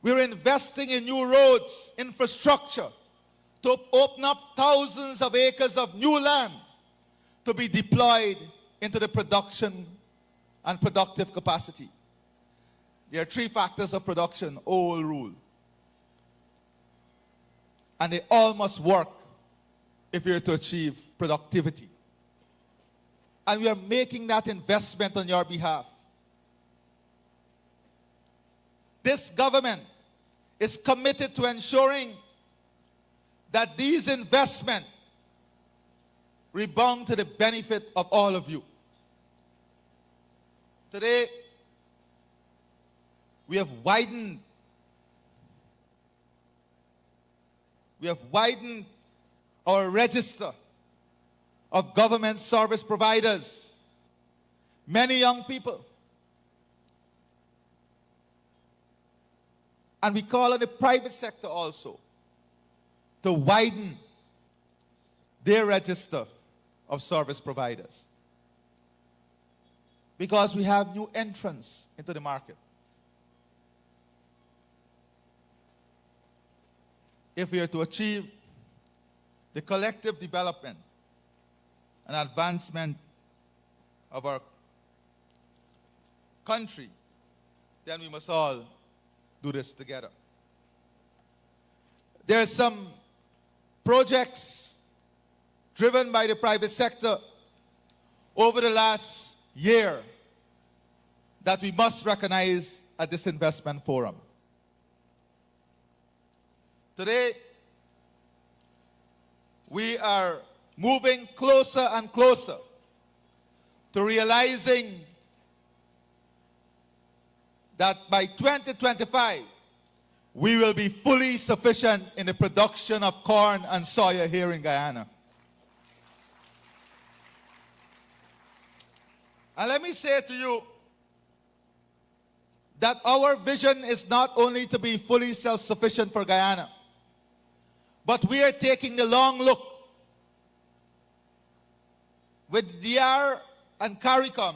we're investing in new roads, infrastructure, to open up thousands of acres of new land to be deployed into the production and productive capacity. There are 3 factors of production, old rule. And they all must work if you're to achieve productivity. And we are making that investment on your behalf. This government is committed to ensuring that these investments rebound to the benefit of all of you. Today, we have widened our register of government service providers. Many young people. And we call on the private sector also to widen their register of service providers. Because we have new entrants into the market. If we are to achieve the collective development and advancement of our country, then we must all do this together. There are some projects driven by the private sector over the last year that we must recognize at this investment forum. Today, we are moving closer and closer to realizing that by 2025, we will be fully sufficient in the production of corn and soya here in Guyana. And let me say to you that our vision is not only to be fully self-sufficient for Guyana, But we are taking the long look. With DR and CARICOM,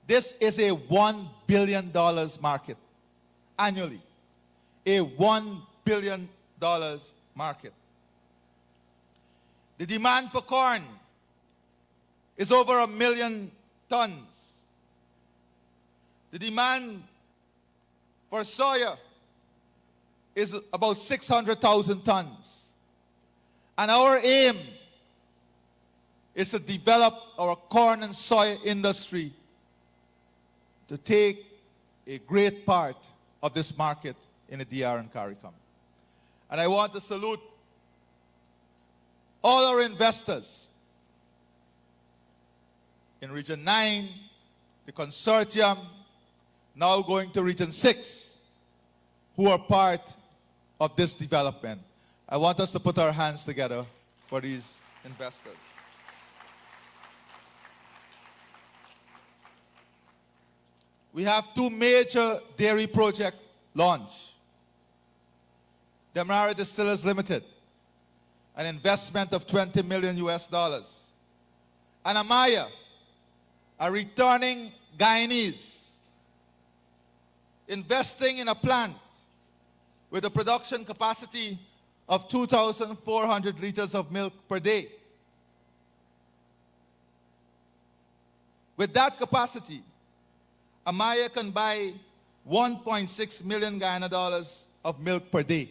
this is a $1 billion market annually. A $1 billion market. The demand for corn is over 1 million tons. The demand for soya is about 600,000 tons. And our aim is to develop our corn and soy industry to take a great part of this market in the DR and CARICOM. And I want to salute all our investors in Region 9, the consortium, now going to Region 6, who are part of this development. I want us to put our hands together for these investors. We have 2 major dairy projects launched. Demerara Distillers Limited, an investment of $20 million US. And Amaya, a returning Guyanese, investing in a plant with a production capacity of 2,400 liters of milk per day. With that capacity, Amaya can buy 1.6 million Guyana dollars of milk per day.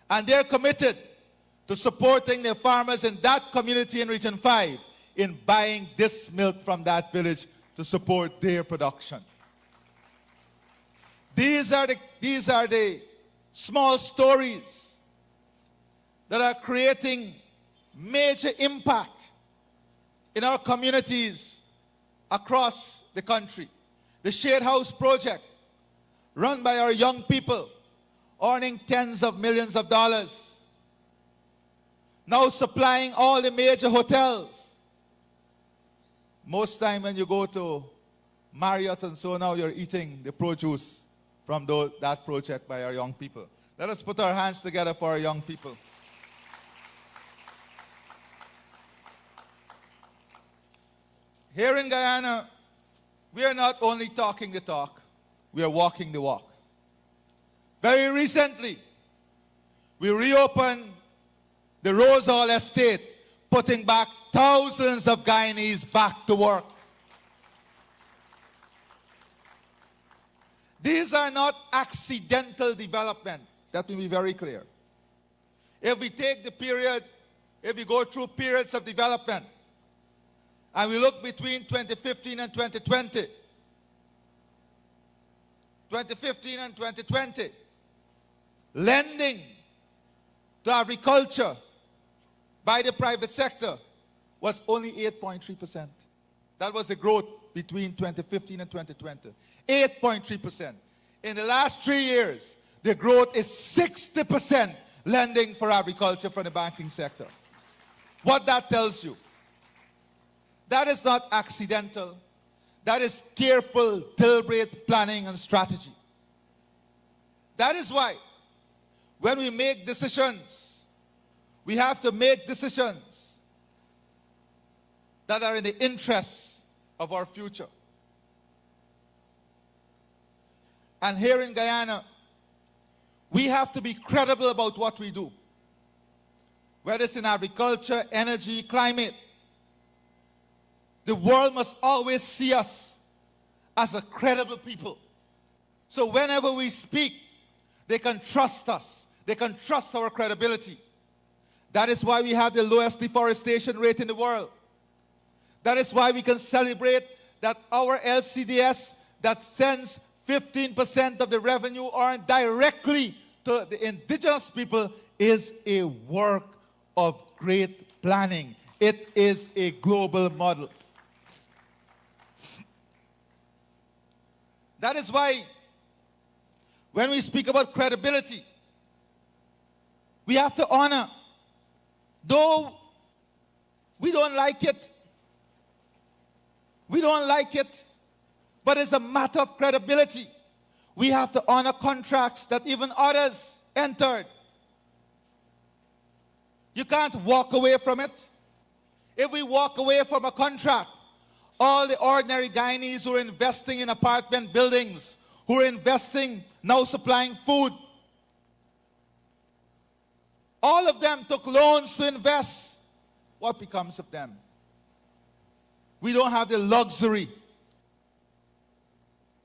And they're committed to supporting their farmers in that community in Region 5 in buying this milk from that village to support their production. These are the small stories that are creating major impact in our communities across the country. The Shade House project, run by our young people, earning tens of millions of dollars, now supplying all the major hotels. Most time when you go to Marriott and so now you're eating the produce from that project by our young people. Let us put our hands together for our young people. Here in Guyana, we are not only talking the talk, we are walking the walk. Very recently, we reopened the Rose Hall Estate, putting back thousands of Guyanese back to work. These are not accidental development. That will be very clear. If we take the period, if we go through periods of development, and we look between 2015 and 2020, 2015 and 2020, lending to agriculture by the private sector was only 8.3%. That was the growth between 2015 and 2020. 8.3%. In the last 3 years, the growth is 60% lending for agriculture from the banking sector. What that tells you, that is not accidental. That is careful, deliberate planning and strategy. That is why when we make decisions, we have to make decisions that are in the interests of our future. And here in Guyana, we have to be credible about what we do. Whether it's in agriculture, energy, climate, the world must always see us as a credible people. So whenever we speak, they can trust us. They can trust our credibility. That is why we have the lowest deforestation rate in the world. That is why we can celebrate that our LCDS that sends 15% of the revenue earned directly to the indigenous people is a work of great planning. It is a global model. That is why when we speak about credibility, we have to honor. Though we don't like it, but it's a matter of credibility. We have to honor contracts that even others entered. You can't walk away from it. If we walk away from a contract, all the ordinary Guyanese who are investing in apartment buildings, who are investing, now supplying food, all of them took loans to invest. What becomes of them? We don't have the luxury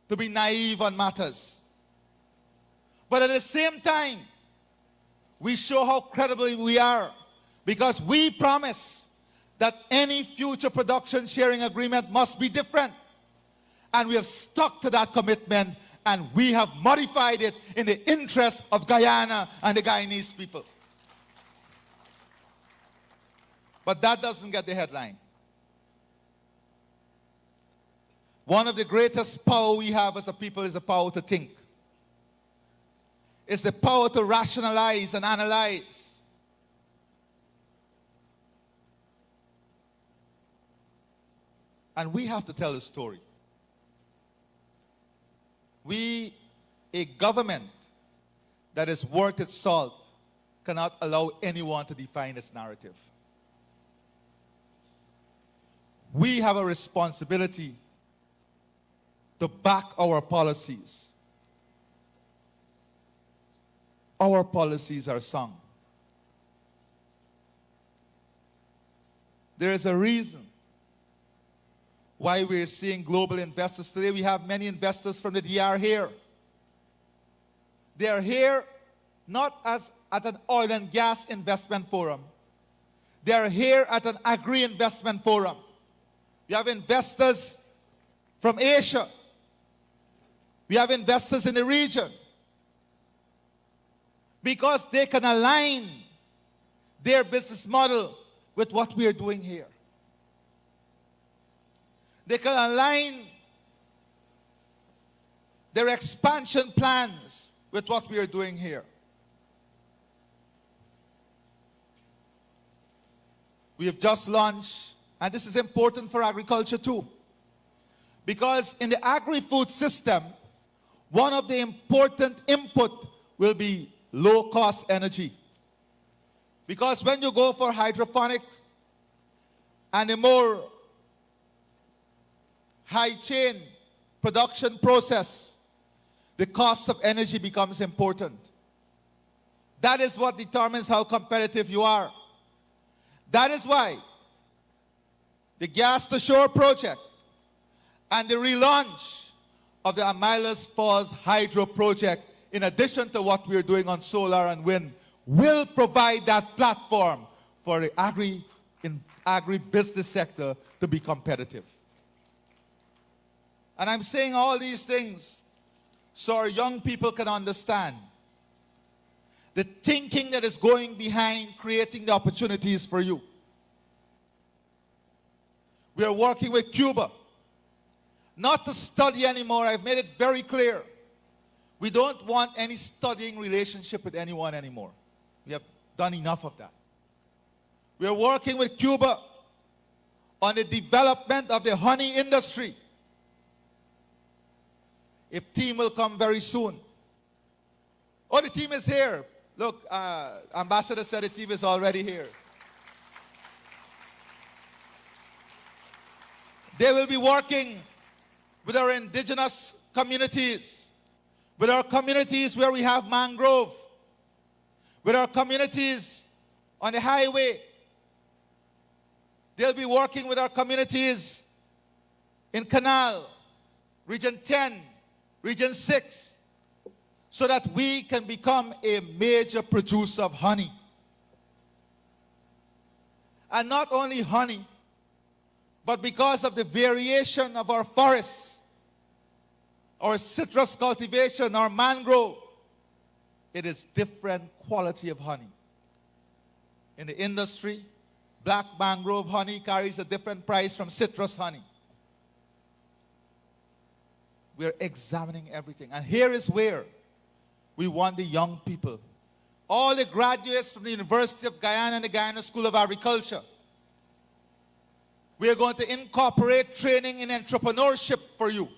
to be naive on matters. But at the same time, we show how credible we are because we promise that any future production sharing agreement must be different. And we have stuck to that commitment, and we have modified it in the interest of Guyana and the Guyanese people. But that doesn't get the headline. One of the greatest power we have as a people is the power to think. It's the power to rationalize and analyze. And we have to tell a story. We, a government that is worth its salt, cannot allow anyone to define its narrative. We have a responsibility to back our policies. Our policies are sound. There is a reason why we're seeing global investors today. We have many investors from the DR here. They are here not as at an oil and gas investment forum. They are here at an Agri investment forum. We have investors from Asia. We have investors in the region. Because they can align their business model with what we are doing here. They can align their expansion plans with what we are doing here. We have just launched, and this is important for agriculture too, because in the agri-food system, one of the important input will be low-cost energy. Because when you go for hydroponics and a more high-chain production process, the cost of energy becomes important. That is what determines how competitive you are. That is why the Gas to Shore project and the relaunch of the Amilas Falls Hydro project, in addition to what we are doing on solar and wind, will provide that platform for the agri-business sector to be competitive. And I'm saying all these things so our young people can understand the thinking that is going behind creating the opportunities for you. We are working with Cuba, not to study anymore. I've made it very clear. We don't want any studying relationship with anyone anymore. We have done enough of that. We are working with Cuba on the development of the honey industry. A team will come very soon. Oh, the team is here. Look, Ambassador said the team is already here. They will be working with our indigenous communities, with our communities where we have mangrove, with our communities on the highway. They'll be working with our communities in Canal, Region 10, Region 6, so that we can become a major producer of honey. And not only honey, but because of the variation of our forests, our citrus cultivation, our mangrove, it is different quality of honey. In the industry, black mangrove honey carries a different price from citrus honey. We're examining everything. And here is where we want the young people, all the graduates from the University of Guyana and the Guyana School of Agriculture. We are going to incorporate training in entrepreneurship for you,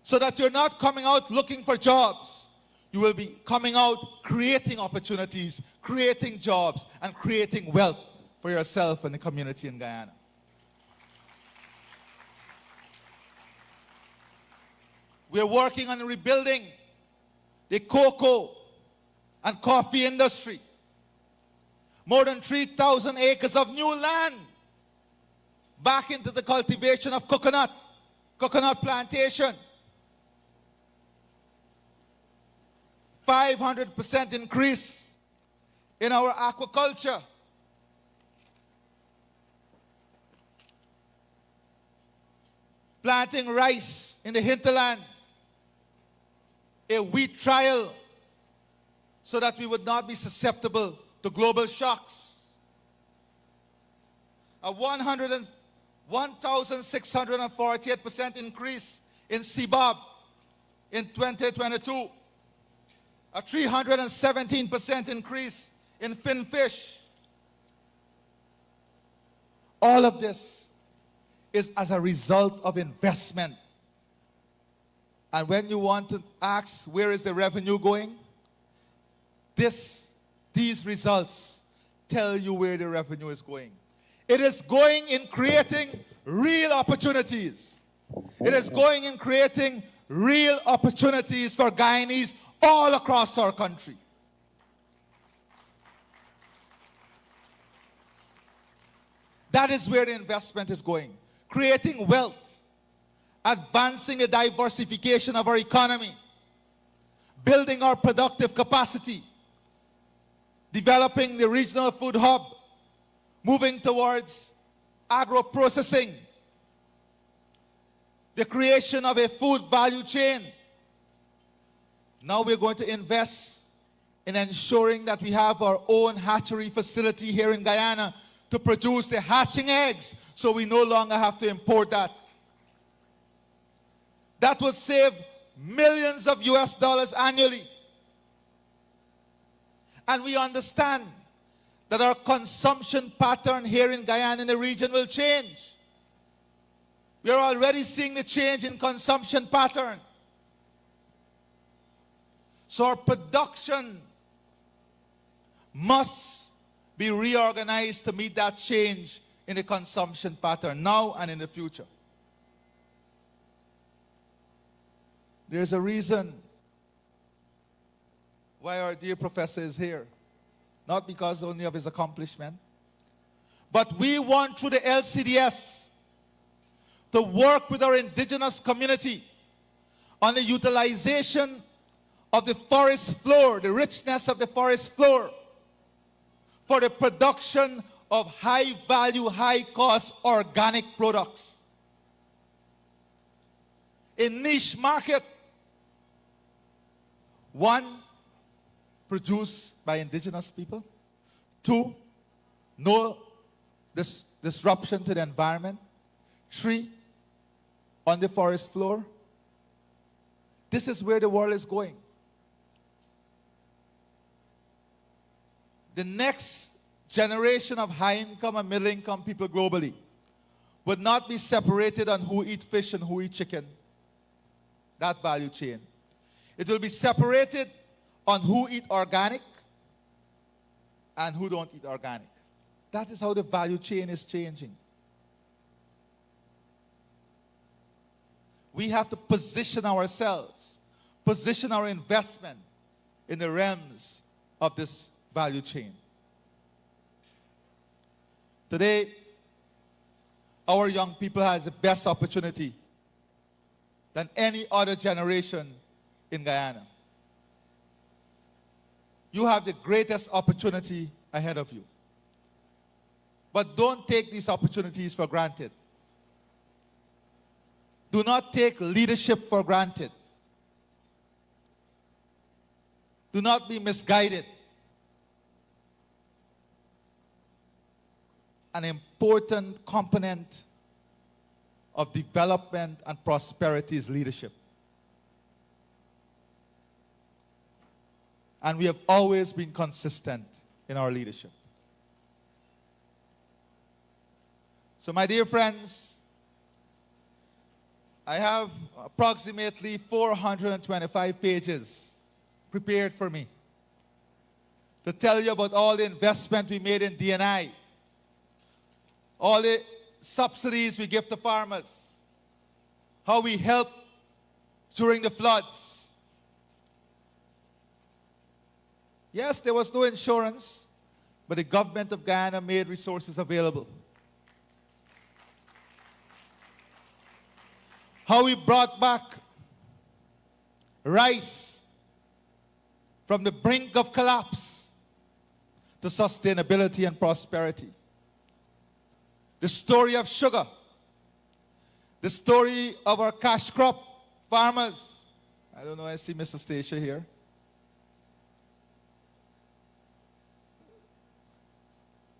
so that you're not coming out looking for jobs. you will be coming out, creating opportunities, creating jobs, and creating wealth for yourself and the community in Guyana. We're working on rebuilding the cocoa and coffee industry. More than 3,000 acres of new land back into the cultivation of coconut plantation. 500% increase in our aquaculture. Planting rice in the hinterland. A wheat trial so that we would not be susceptible to global shocks. A 1,648% increase in CBOB in 2022. A 317% increase in finfish. All of this is as a result of investment. And when you want to ask where is the revenue going, these results tell you where the revenue is going. It is going in creating real opportunities. It is going in creating real opportunities for Guyanese all across our country. That is where the investment is going. Creating wealth, advancing the diversification of our economy, building our productive capacity, developing the regional food hub, moving towards agro-processing, the creation of a food value chain. Now we're going to invest in ensuring that we have our own hatchery facility here in Guyana to produce the hatching eggs, so we no longer have to import that. That would save millions of US dollars annually. And we understand that our consumption pattern here in Guyana in the region will change. We are already seeing the change in consumption pattern. So our production must be reorganized to meet that change in the consumption pattern now and in the future. There's a reason why our dear professor is here. Not because only of his accomplishment, but we want through the LCDS to work with our indigenous community on the utilization of the forest floor, the richness of the forest floor, for the production of high value, high cost organic products. A niche market, one, produced by indigenous people. Two, no disruption to the environment. Three, on the forest floor. This is where the world is going. The next generation of high-income and middle-income people globally would not be separated on who eat fish and who eat chicken, that value chain. It will be separated on who eat organic and who don't eat organic. That is how the value chain is changing. We have to position ourselves, position our investment in the realms of this value chain. Today, our young people has the best opportunity than any other generation in Guyana. You have the greatest opportunity ahead of you. But don't take these opportunities for granted. Do not take leadership for granted. Do not be misguided. An important component of development and prosperity is leadership. And we have always been consistent in our leadership. So my dear friends, I have approximately 425 pages prepared for me to tell you about all the investment we made in D&I, all the subsidies we give to farmers, how we help during the floods. Yes, there was no insurance, but the government of Guyana made resources available. How we brought back rice from the brink of collapse to sustainability and prosperity. The story of sugar, the story of our cash crop farmers. I don't know, I see Mr. Stacia here.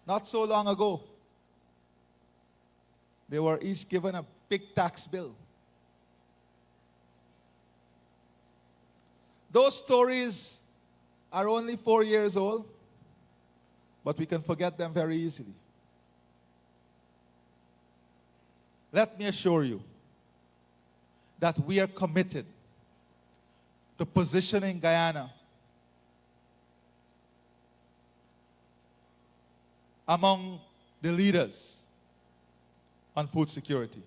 Not so long ago, they were each given a big tax bill. Those stories are only 4 years old, but we can forget them very easily. Let me assure you that we are committed to positioning Guyana among the leaders on food security.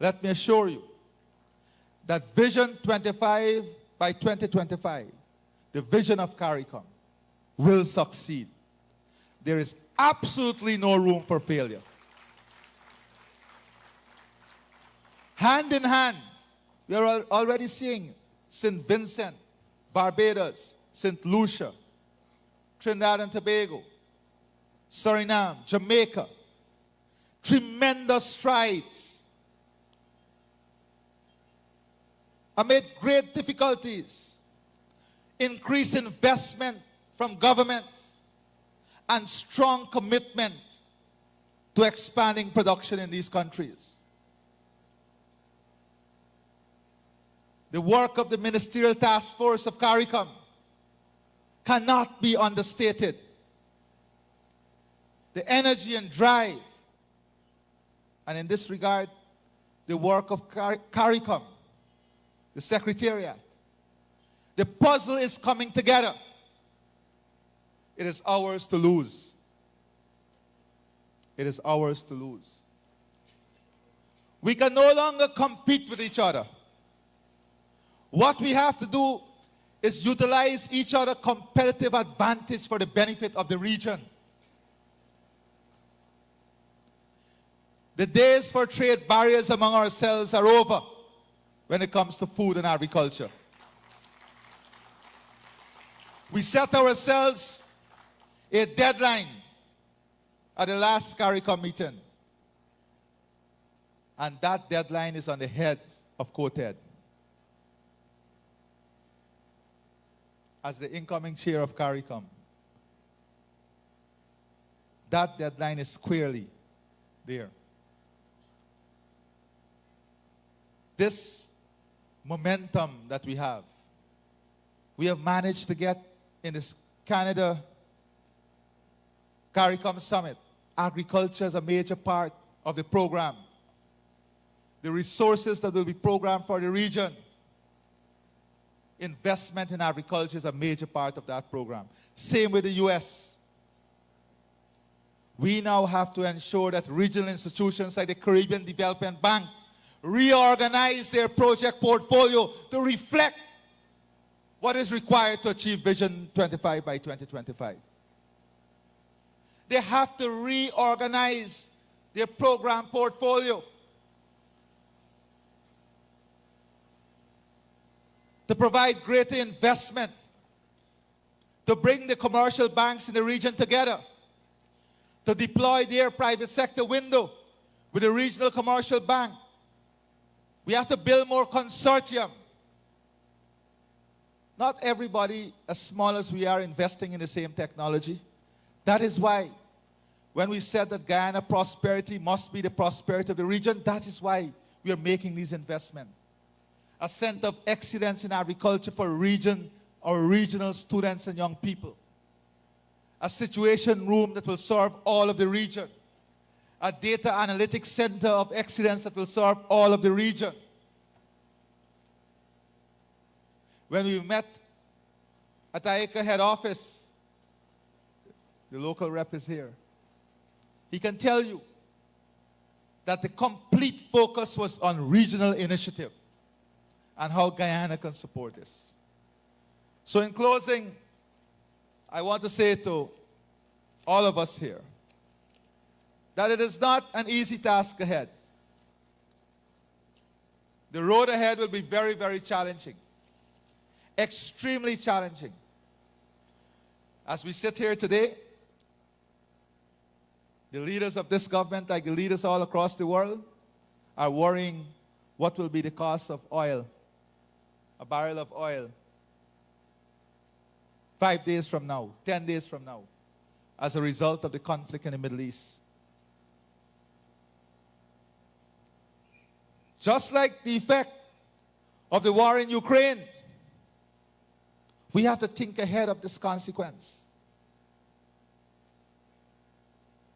Let me assure you that Vision 25 by 2025, the vision of CARICOM, will succeed. There is absolutely no room for failure. Hand in hand, we are already seeing St. Vincent, Barbados, St. Lucia, Trinidad and Tobago, Suriname, Jamaica, tremendous strides amid great difficulties, increased investment from governments, and strong commitment to expanding production in these countries. The work of the Ministerial Task Force of CARICOM cannot be understated. The energy and drive, and in this regard, the work of CARICOM, the Secretariat. The puzzle is coming together. It is ours to lose. It is ours to lose. We can no longer compete with each other. What we have to do is utilize each other's competitive advantage for the benefit of the region. The days for trade barriers among ourselves are over when it comes to food and agriculture. We set ourselves a deadline at the last CARICOM meeting. And that deadline is on the heads of COTED. As the incoming chair of CARICOM, that deadline is squarely there. This momentum that we have managed to get in this Canada CARICOM Summit. Agriculture is a major part of the program. The resources that will be programmed for the region, investment in agriculture is a major part of that program. Same with the U.S. We now have to ensure that regional institutions like the Caribbean Development Bank reorganize their project portfolio to reflect what is required to achieve Vision 25 by 2025. They have to reorganize their program portfolio to provide greater investment, to bring the commercial banks in the region together, to deploy their private sector window with the regional commercial bank. We have to build more consortium. Not everybody, as small as we are, investing in the same technology. That is why when we said that Guyana prosperity must be the prosperity of the region, that is why we are making these investments. A center of excellence in agriculture for our regional students and young people. A situation room that will serve all of the region. A data analytics center of excellence that will serve all of the region. When we met at ICA head office, the local rep is here. He can tell you that the complete focus was on regional initiative and how Guyana can support this. So in closing, I want to say to all of us here that it is not an easy task ahead. The road ahead will be very, very challenging, extremely challenging. As we sit here today, the leaders of this government, like the leaders all across the world, are worrying what will be the cost of oil, a barrel of oil, 5 days from now, 10 days from now, as a result of the conflict in the Middle East. Just like the effect of the war in Ukraine, we have to think ahead of this consequence.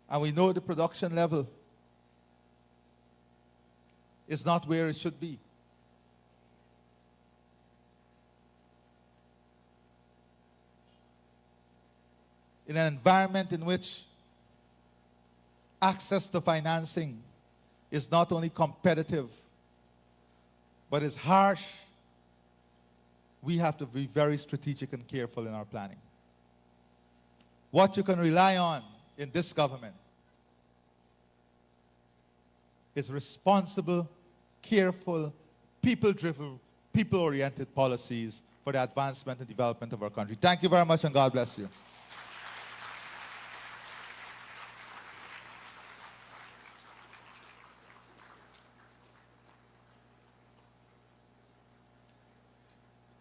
And we know the production level is not where it should be. In an environment in which access to financing is not only competitive, but is harsh, we have to be very strategic and careful in our planning. What you can rely on in this government is responsible, careful, people-driven, people-oriented policies for the advancement and development of our country. Thank you very much, and God bless you.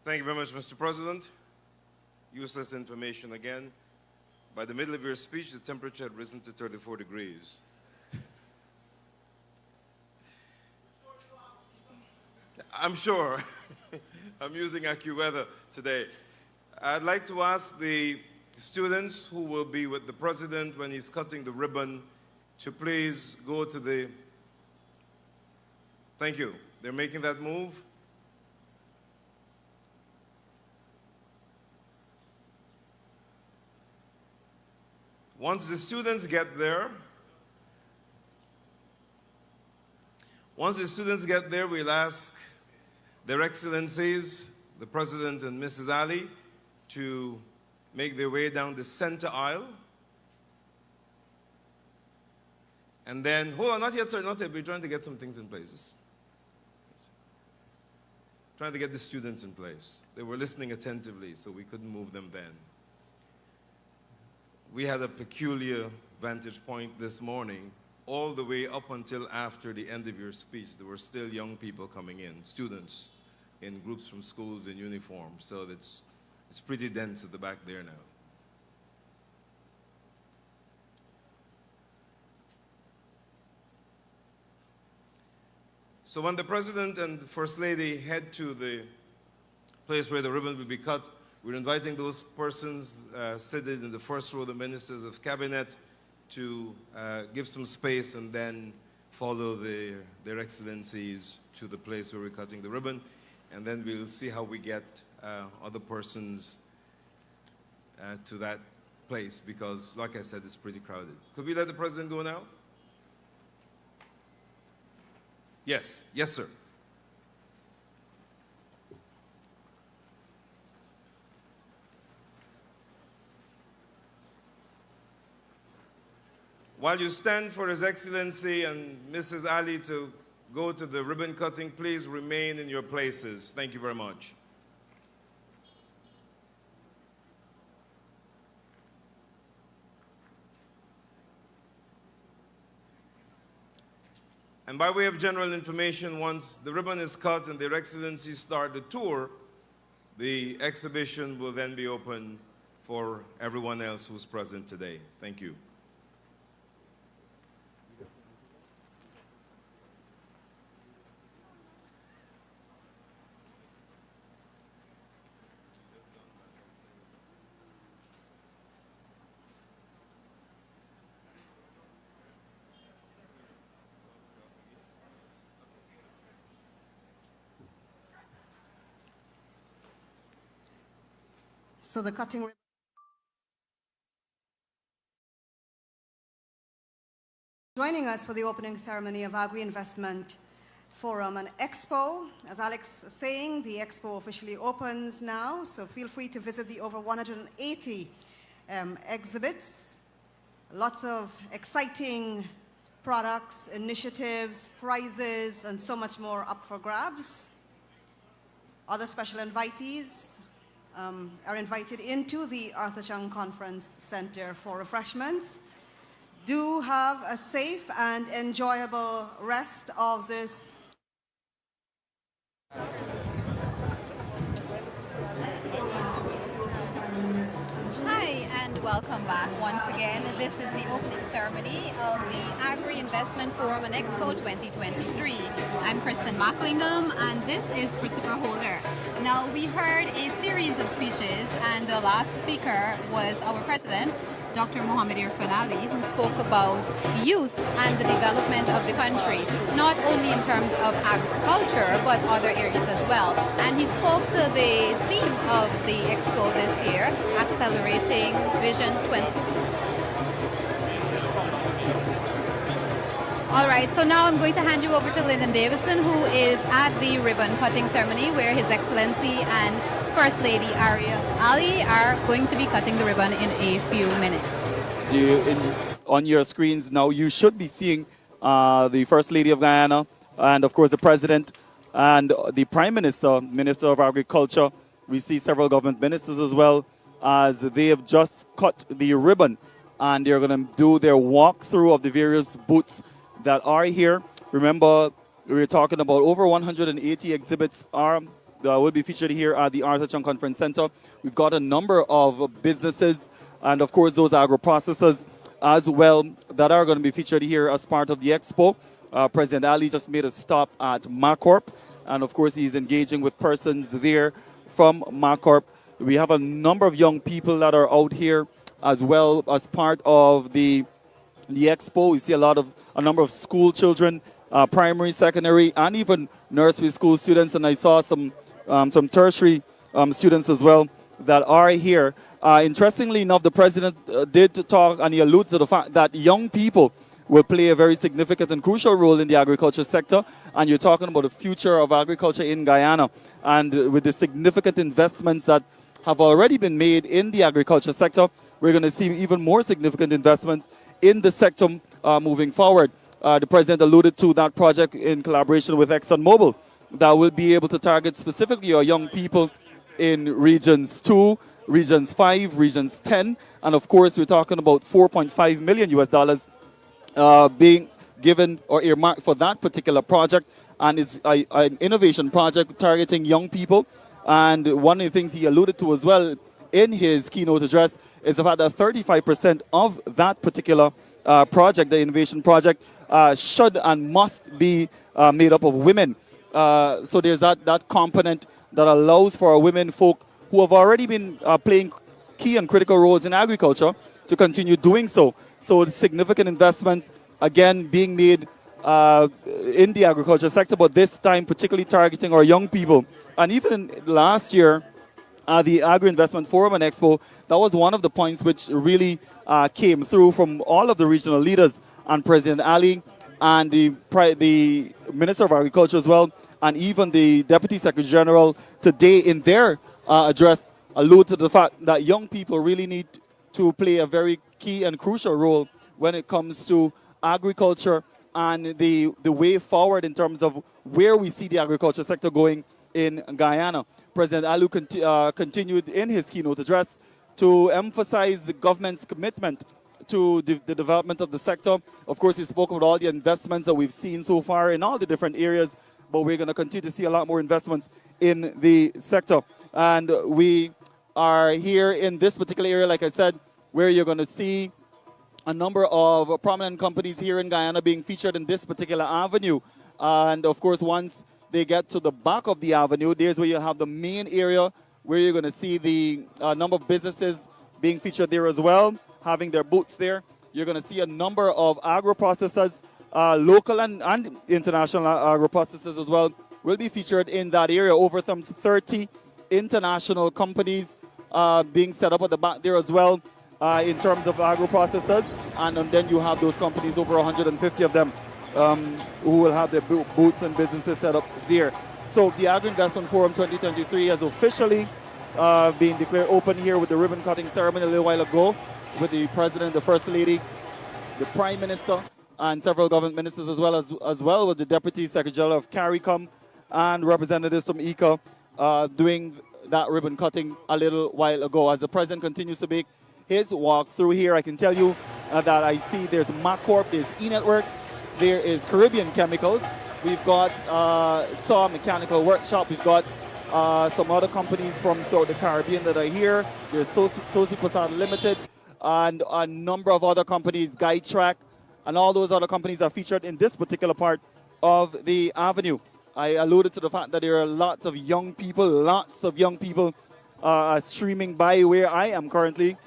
Thank you very much, Mr. President. Useless information again. By the middle of your speech, the temperature had risen to 34 degrees. I'm sure. I'm using AccuWeather today. I'd like to ask the students who will be with the president when he's cutting the ribbon to please go to the... Thank you. They're making that move. Once the students get there, we'll ask Their Excellencies, the President and Mrs. Ali, to make their way down the center aisle. And then, hold on, not yet, sir, not yet. We're trying to get some things in place. Just trying to get the students in place. They were listening attentively, so we couldn't move them then. We had a peculiar vantage point this morning. All the way up until after the end of your speech, there were still young people coming in, students in groups from schools in uniform. So it's pretty dense at the back there now. So when the President and the First Lady head to the place where the ribbon will be cut, we're inviting those persons seated in the first row, the ministers of cabinet, to give some space and then follow their excellencies to the place where we're cutting the ribbon. And then we'll see how we get other persons to that place because, like I said, it's pretty crowded. Could we let the president go now? Yes. Yes, sir. While you stand for His Excellency and Mrs. Ali to go to the ribbon cutting, please remain in your places. Thank you very much. And by way of general information, once the ribbon is cut and Their Excellencies start the tour, the exhibition will then be open for everyone else who's present today. Thank you. So the cutting ribbon. Joining us for the opening ceremony of Agri Investment Forum and Expo. As Alex was saying, the Expo officially opens now, so feel free to visit the over 180 exhibits. Lots of exciting products, initiatives, prizes, and so much more up for grabs. Other special invitees are invited into the Arthur Chung Conference Center for refreshments. Do have a safe and enjoyable rest of this. Hi and welcome back once again. This is the opening ceremony of the Agri Investment Forum and Expo 2023. I'm Kristen Macklingham and this is Christopher Holder. Now we heard a series of speeches and the last speaker was our president, Dr. Mohamed Irfan Ali, who spoke about youth and the development of the country, not only in terms of agriculture, but other areas as well. And he spoke to the theme of the Expo this year, Accelerating Vision 20. All right, so now I'm going to hand you over to Lyndon Davison, who is at the ribbon cutting ceremony, where His Excellency and First Lady Arya Ali are going to be cutting the ribbon in a few minutes. On your screens now, you should be seeing the First Lady of Guyana and, of course, the President and the Prime Minister, Minister of Agriculture. We see several government ministers as well, as they have just cut the ribbon and they're going to do their walkthrough of the various booths that are here. Remember, we were talking about over 180 exhibits will be featured here at the Arthur Chung Conference Center. We've got a number of businesses and, of course, those agro-processors as well that are going to be featured here as part of the Expo. President Ali just made a stop at Macorp, and, of course, he's engaging with persons there from Macorp. We have a number of young people that are out here as well as part of the Expo. We see a number of school children, primary, secondary, and even nursery school students, and I saw some tertiary students as well that are here. Interestingly enough, the president did talk and he alluded to the fact that young people will play a very significant and crucial role in the agriculture sector. And you're talking about the future of agriculture in Guyana. And with the significant investments that have already been made in the agriculture sector, we're going to see even more significant investments in the sector moving forward. The president alluded to that project in collaboration with ExxonMobil that will be able to target specifically our young people in Regions 2, Regions 5, Regions 10, and of course we're talking about $4.5 million being given or earmarked for that particular project, and it's an innovation project targeting young people. And one of the things he alluded to as well in his keynote address is the fact that 35% of that particular project, the innovation project, should and must be made up of women. So there's that component that allows for our women folk who have already been playing key and critical roles in agriculture to continue doing so. So significant investments, again, being made in the agriculture sector, but this time particularly targeting our young people. And even last year, the Agri Investment Forum and Expo, that was one of the points which really came through from all of the regional leaders, and President Ali and the Minister of Agriculture as well, and even the Deputy Secretary General today in their address allude to the fact that young people really need to play a very key and crucial role when it comes to agriculture and the way forward in terms of where we see the agriculture sector going in Guyana. President Ali continued in his keynote address to emphasize the government's commitment to the development of the sector. Of course, he spoke about all the investments that we've seen so far in all the different areas, but we're going to continue to see a lot more investments in the sector. And we are here in this particular area, like I said, where you're going to see a number of prominent companies here in Guyana being featured in this particular avenue. And of course, once they get to the back of the avenue, there's where you'll have the main area where you're going to see the number of businesses being featured there as well, having their booths there. You're going to see a number of agro-processors, local and international agro-processors as well, will be featured in that area. Over some 30 international companies being set up at the back there as well in terms of agro-processors. And then you have those companies, over 150 of them, who will have their booths and businesses set up there. So the Agri-Investment Forum 2023 has officially been declared open here with the ribbon cutting ceremony a little while ago with the President, the First Lady, the Prime Minister, and several government ministers, as well with the Deputy Secretary General of CARICOM and representatives from ECA doing that ribbon cutting a little while ago. As the President continues to make his walk through here, I can tell you that I see there's MacCorp, there's E-Networks, there is Caribbean Chemicals, we've got SAW Mechanical Workshop, we've got some other companies from throughout the Caribbean that are here. There's Tosi Prasad Limited and a number of other companies, Guidetrack, and all those other companies are featured in this particular part of the avenue. I alluded to the fact that there are lots of young people streaming by where I am currently,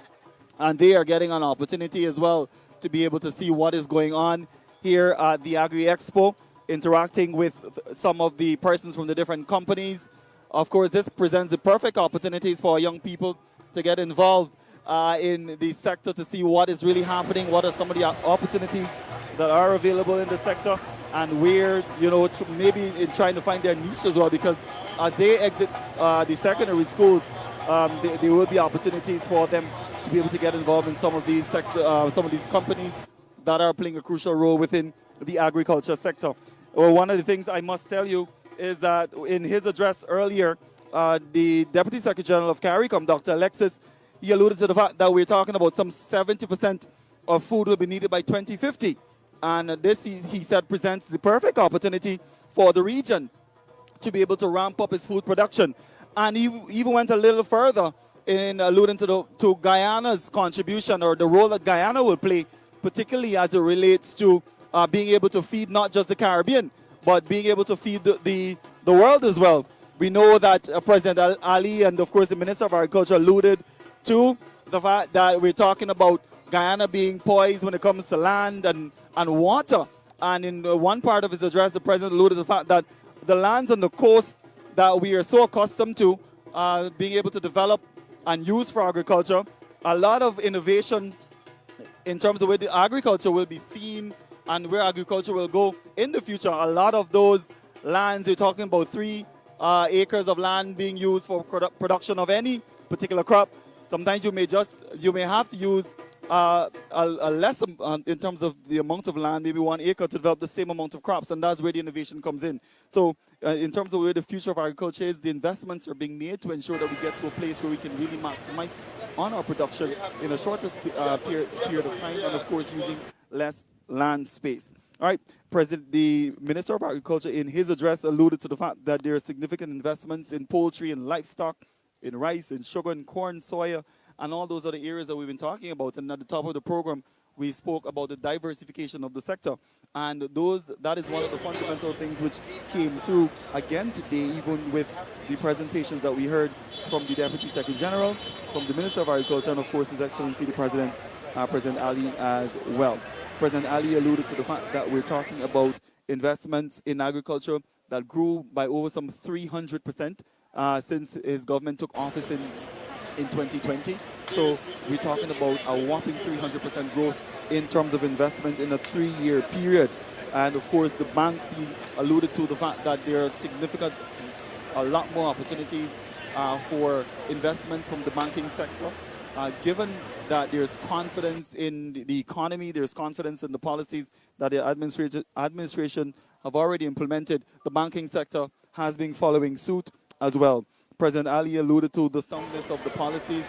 and they are getting an opportunity as well to be able to see what is going on here at the Agri Expo, interacting with some of the persons from the different companies. Of course, this presents the perfect opportunities for young people to get involved in the sector, to see what is really happening, what are some of the opportunities that are available in the sector, and where, maybe in trying to find their niche as well, because as they exit the secondary schools, there will be opportunities for them to be able to get involved in some of these companies that are playing a crucial role within the agriculture sector. Well, one of the things I must tell you is that in his address earlier, the Deputy Secretary General of CARICOM, Dr. Alexis, he alluded to the fact that we're talking about some 70% of food will be needed by 2050. And this, he said, presents the perfect opportunity for the region to be able to ramp up its food production. And he even went a little further in alluding to Guyana's contribution, or the role that Guyana will play, particularly as it relates to being able to feed not just the Caribbean, but being able to feed the world as well. We know that President Ali and, of course, the Minister of Agriculture alluded to the fact that we're talking about Guyana being poised when it comes to land and water. And in one part of his address, the President alluded to the fact that the lands on the coast that we are so accustomed to being able to develop and use for agriculture, a lot of innovation in terms of where the agriculture will be seen and where agriculture will go in the future. A lot of those lands, you're talking about 3 acres of land being used for production of any particular crop. Sometimes you may have to use a less in terms of the amount of land, maybe 1 acre, to develop the same amount of crops, and that's where the innovation comes in. So in terms of where the future of agriculture is, the investments are being made to ensure that we get to a place where we can really maximize on our production in a shorter period of time, and of course using less land space. All right, the Minister of Agriculture in his address alluded to the fact that there are significant investments in poultry and livestock, in rice, in sugar, and corn, soya, and all those other areas that we've been talking about. And at the top of the program, we spoke about the diversification of the sector. And that is one of the fundamental things which came through again today, even with the presentations that we heard from the Deputy Secretary General, from the Minister of Agriculture, and of course His Excellency the President, President Ali as well. President Ali alluded to the fact that we're talking about investments in agriculture that grew by over some 300% since his government took office in 2020. So we're talking about a whopping 300% growth in terms of investment in a 3-year period. And of course, the banks, he alluded to the fact that there are a lot more opportunities for investments from the banking sector. Given that there's confidence in the economy, there's confidence in the policies that the administration have already implemented, the banking sector has been following suit as well. President Ali alluded to the soundness of the policies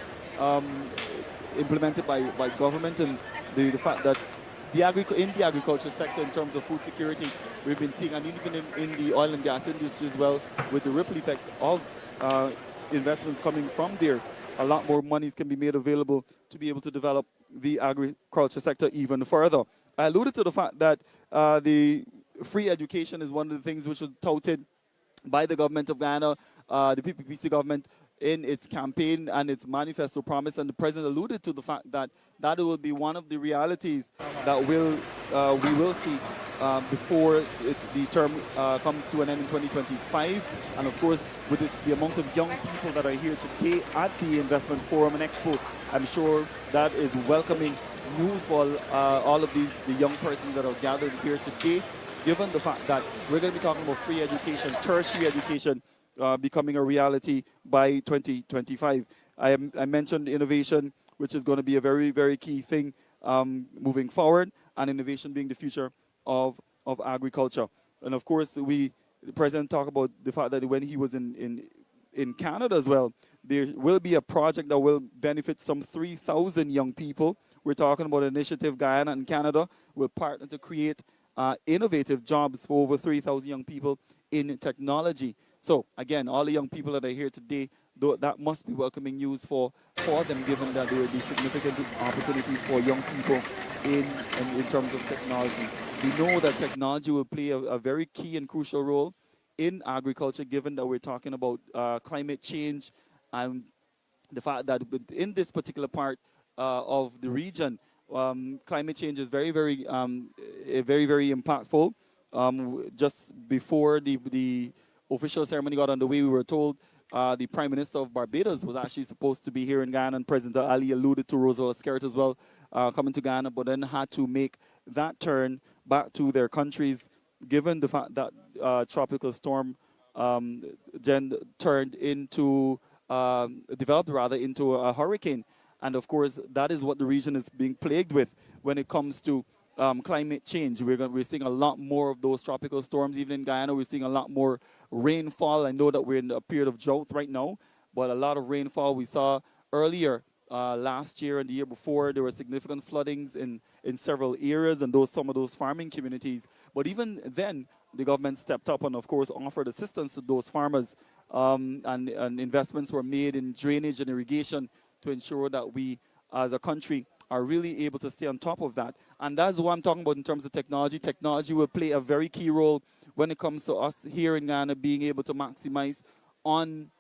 implemented by government, and the fact that in the agriculture sector, in terms of food security, we've been seeing, and even in the oil and gas industry as well, with the ripple effects of investments coming from there, a lot more monies can be made available to be able to develop the agriculture sector even further. I alluded to the fact that the free education is one of the things which was touted by the government of Guyana, the PPPC government, in its campaign and its manifesto promise, and the president alluded to the fact that that will be one of the realities that we will see before the term comes to an end in 2025. And of course, with the amount of young people that are here today at the Investment Forum and Expo, I'm sure that is welcoming news for all of the young persons that are gathered here today, given the fact that we're going to be talking about free education, tertiary education, becoming a reality by 2025. I mentioned innovation, which is going to be a very, very key thing moving forward, and innovation being the future of agriculture. And of course, the president talked about the fact that when he was in Canada as well, there will be a project that will benefit some 3,000 young people. We're talking about an initiative. Guyana and Canada will partner to create innovative jobs for over 3,000 young people in technology. So again, all the young people that are here today, that must be welcoming news for them, given that there will be significant opportunities for young people in terms of technology. We know that technology will play a very key and crucial role in agriculture, given that we're talking about climate change and the fact that in this particular part of the region, climate change is very, very, very, very impactful. Just before the official ceremony got underway, we were told the Prime Minister of Barbados was actually supposed to be here in Ghana, and President Ali alluded to Roosevelt Skerrit as well coming to Ghana, but then had to make that turn back to their countries, given the fact that tropical storm developed into a hurricane. And of course, that is what the region is being plagued with when it comes to climate change. We're seeing a lot more of those tropical storms. Even in Guyana, we're seeing a lot more rainfall. I know that we're in a period of drought right now, but a lot of rainfall we saw earlier last year and the year before. There were significant floodings in several areas and some of those farming communities. But even then, the government stepped up and, of course, offered assistance to those farmers. And investments were made in drainage and irrigation to ensure that we, as a country, are really able to stay on top of that. And that's what I'm talking about in terms of technology. Technology will play a very key role when it comes to us here in Ghana being able to maximize on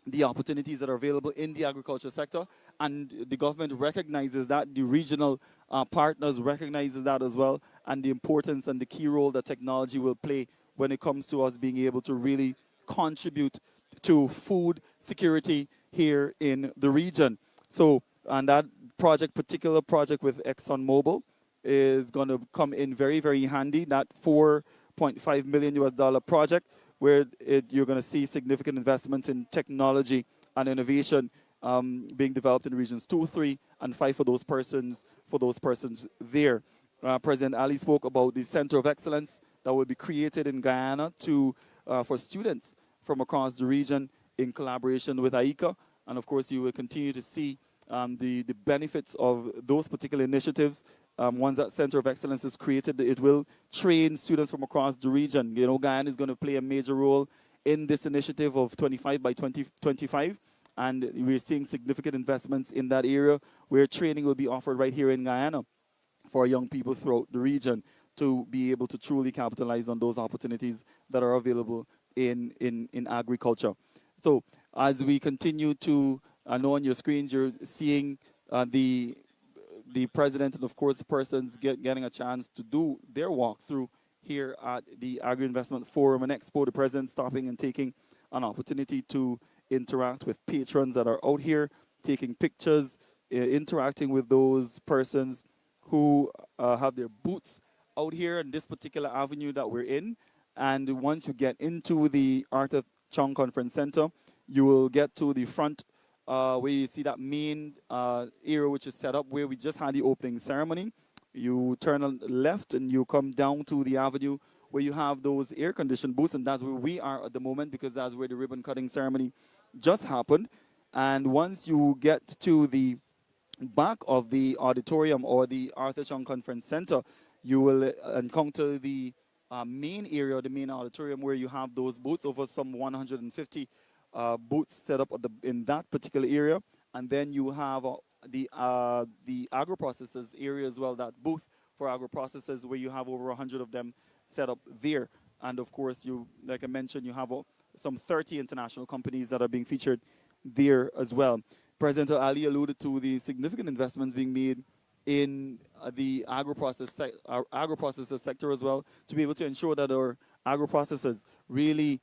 the opportunities that are available in the agriculture sector. And the government recognizes that, the regional partners recognizes that as well, and the importance and the key role that technology will play when it comes to us being able to really contribute to food security here in the region. So, and that particular project with ExxonMobil is going to come in very, very handy. That $4.5 million US project, where you're going to see significant investments in technology and innovation being developed in regions 2, 3, and 5 for those persons there. President Ali spoke about the Center of Excellence that will be created in Guyana for students from across the region in collaboration with AICA. And of course, you will continue to see the benefits of those particular initiatives. Once that Center of Excellence is created, it will train students from across the region. You know, Guyana is going to play a major role in this initiative of 25 by 2025. And we're seeing significant investments in that area where training will be offered right here in Guyana for young people throughout the region to be able to truly capitalize on those opportunities that are available in agriculture. So as we continue to, I know on your screens you're seeing the president and of course the persons getting a chance to do their walkthrough here at the Agri Investment Forum and Expo. The president stopping and taking an opportunity to interact with patrons that are out here, taking pictures, interacting with those persons who have their booths out here in this particular avenue that we're in. And once you get into the Arthur Chung Conference Center, you will get to the front where you see that main area which is set up where we just had the opening ceremony. You turn on left and you come down to the avenue where you have those air-conditioned booths, and that's where we are at the moment because that's where the ribbon-cutting ceremony just happened. And once you get to the back of the auditorium or the Arthur Chung Conference Center, you will encounter the main area, the main auditorium, where you have those booths, over some 150 booths set up in that particular area. And then you have the agro-processors area as well, that booth for agro-processors where you have over 100 of them set up there. And of course, like I mentioned, you have some 30 international companies that are being featured there as well. President Ali alluded to the significant investments being made in the agro-processor sector as well, to be able to ensure that our agro-processors really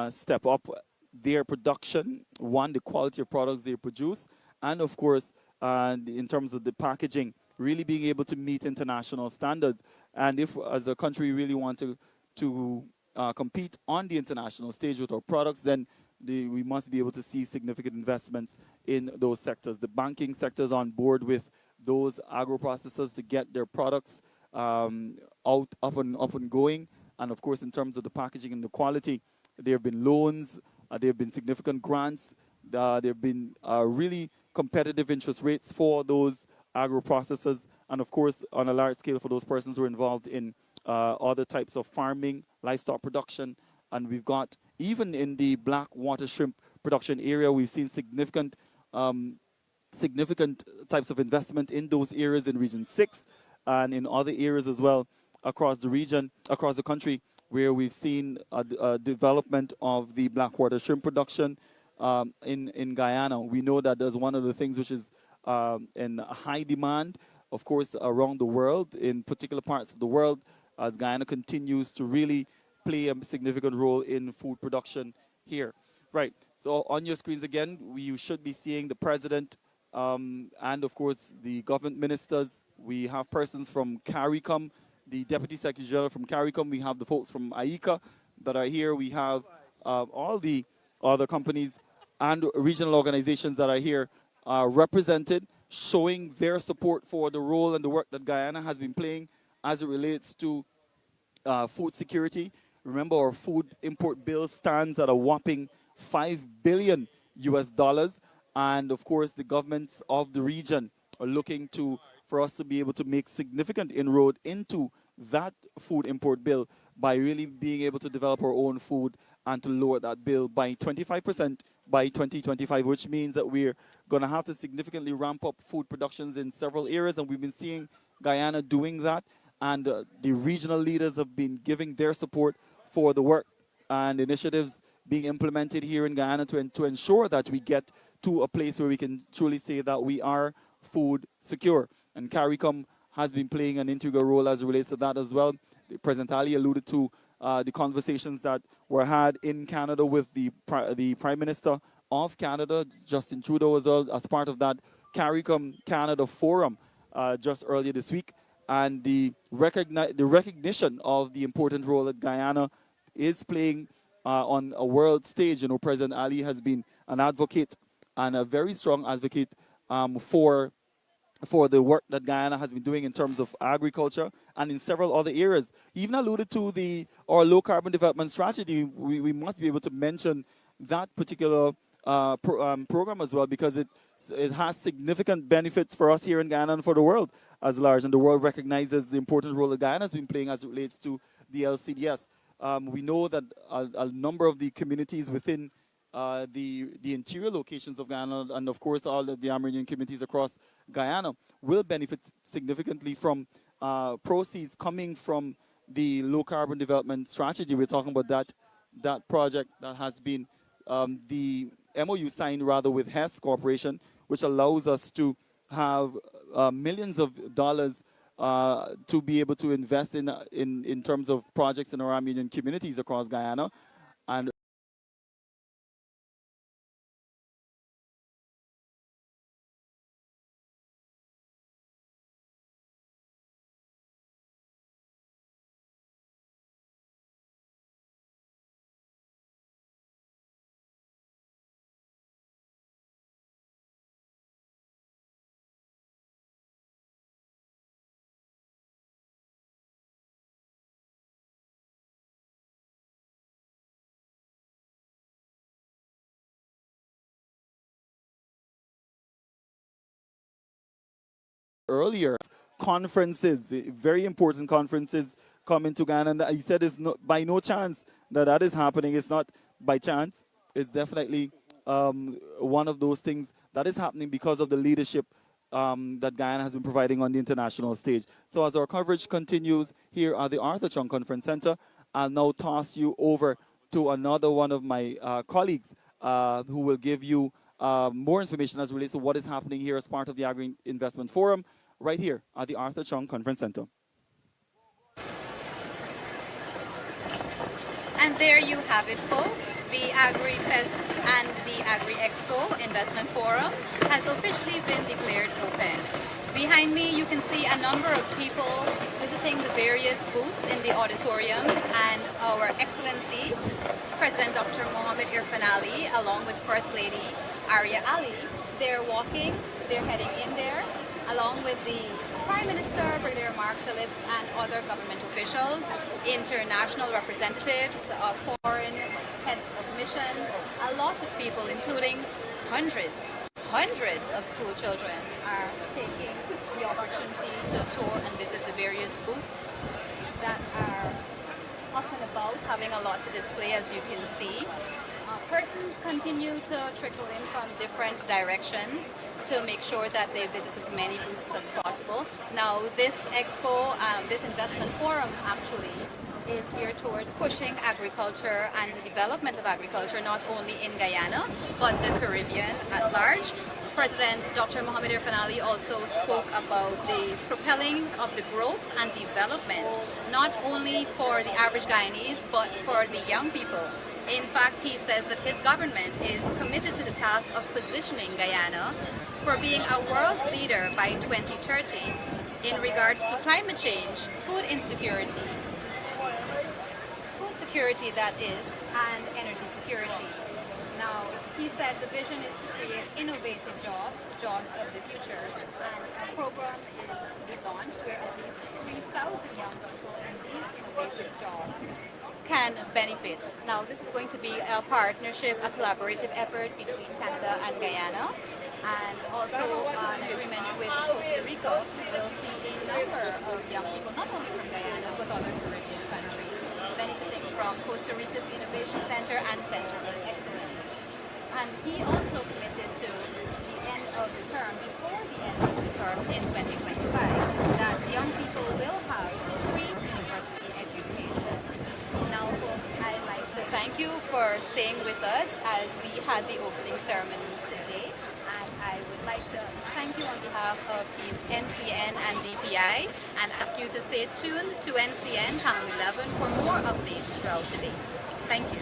step up their production, one, the quality of products they produce, and of course, in terms of the packaging, really being able to meet international standards. And if, as a country, we really want to compete on the international stage with our products, then we must be able to see significant investments in those sectors. The banking sector is on board with those agro-processors to get their products out up and going. And of course, in terms of the packaging and the quality, there have been loans, there have been significant grants, there have been really competitive interest rates for those agro-processors, and of course, on a large scale for those persons who are involved in other types of farming, livestock production. And we've got, even in the black water shrimp production area, we've seen significant types of investment in those areas in Region 6 and in other areas as well across the region, across the country, where we've seen a development of the black water shrimp production in Guyana. We know that there's one of the things which is in high demand, of course, around the world, in particular parts of the world, as Guyana continues to really play a significant role in food production here. Right, so on your screens again, you should be seeing the president and of course the government ministers. We have persons from CARICOM, the Deputy Secretary General from CARICOM. We have the folks from AICA that are here. We have all the other companies and regional organizations that are here represented, showing their support for the role and the work that Guyana has been playing as it relates to food security. Remember, our food import bill stands at a whopping $5 billion US, and of course the governments of the region are looking for us to be able to make significant inroad into that food import bill by really being able to develop our own food and to lower that bill by 25% by 2025, which means that we're going to have to significantly ramp up food productions in several areas, and we've been seeing Guyana doing that, and the regional leaders have been giving their support for the work and initiatives being implemented here in Guyana to ensure that we get to a place where we can truly say that we are food secure. And CARICOM has been playing an integral role as it relates to that as well. President Ali alluded to the conversations that were had in Canada with the Prime Minister of Canada, Justin Trudeau, as well, as part of that CARICOM Canada Forum just earlier this week. And the recognition of the important role that Guyana is playing on a world stage. You know, President Ali has been an advocate and a very strong advocate for the work that Guyana has been doing in terms of agriculture and in several other areas. He even alluded to our low carbon development strategy. We must be able to mention that particular program as well, because it has significant benefits for us here in Guyana and for the world as large. And the world recognizes the important role that Guyana has been playing as it relates to the LCDS. We know that a number of the communities within the interior locations of Guyana, and of course all of the Amerindian communities across Guyana, will benefit significantly from proceeds coming from the low carbon development strategy. We're talking about that project that has been the MOU signed rather with Hess Corporation, which allows us to have millions of dollars to be able to invest in terms of projects in our Amerindian communities across Guyana. And earlier, conferences, very important conferences coming to Ghana. And he said it's not, by no chance that is happening. It's not by chance. It's definitely one of those things that is happening because of the leadership that Guyana has been providing on the international stage. So as our coverage continues here at the Arthur Chung Conference Center, I'll now toss you over to another one of my colleagues who will give you more information as relates to what is happening here as part of the Agri Investment Forum right here at the Arthur Chung Conference Center. And there you have it, folks. The Agri Fest and the Agri Expo Investment Forum has officially been declared open. Behind me, you can see a number of people visiting the various booths in the auditoriums, and our Excellency, President Dr. Mohammed Irfan Ali, along with First Lady Arya Ali, they're walking, they're heading in there, along with the Prime Minister, Brigadier Mark Phillips, and other government officials, international representatives, foreign heads of mission, a lot of people, including hundreds of school children, are taking the opportunity to tour and visit the various booths that are up and about, having a lot to display, as you can see. Persons continue to trickle in from different directions to make sure that they visit as many booths as possible. Now, this expo, this investment forum actually is geared towards pushing agriculture and the development of agriculture, not only in Guyana, but the Caribbean at large. President Dr. Mohammed Irfan Ali also spoke about the propelling of the growth and development, not only for the average Guyanese, but for the young people. In fact, he says that his government is committed to the task of positioning Guyana for being a world leader by 2030 in regards to climate change, food insecurity, that is, and energy security. Now, he said the vision is to create innovative jobs of the future, and a program is to be launched where at least 3,000 young people in these innovative jobs can benefit. Now, this is going to be a partnership, a collaborative effort between Canada and Guyana, and also an agreement with Costa Rica will see a number of young people, not only from Guyana, but other Caribbean countries, benefiting from Costa Rica's Innovation Center and Center of Excellence. And he also committed to the end of the term, before the end of the term in 2025, that young people will have free university education. Now, folks, I'd like to thank you for staying with us as we had the opening ceremony today. And I would like to thank you on behalf of teams NCN and DPI, and ask you to stay tuned to NCN Channel 11 for more updates throughout the day. Thank you.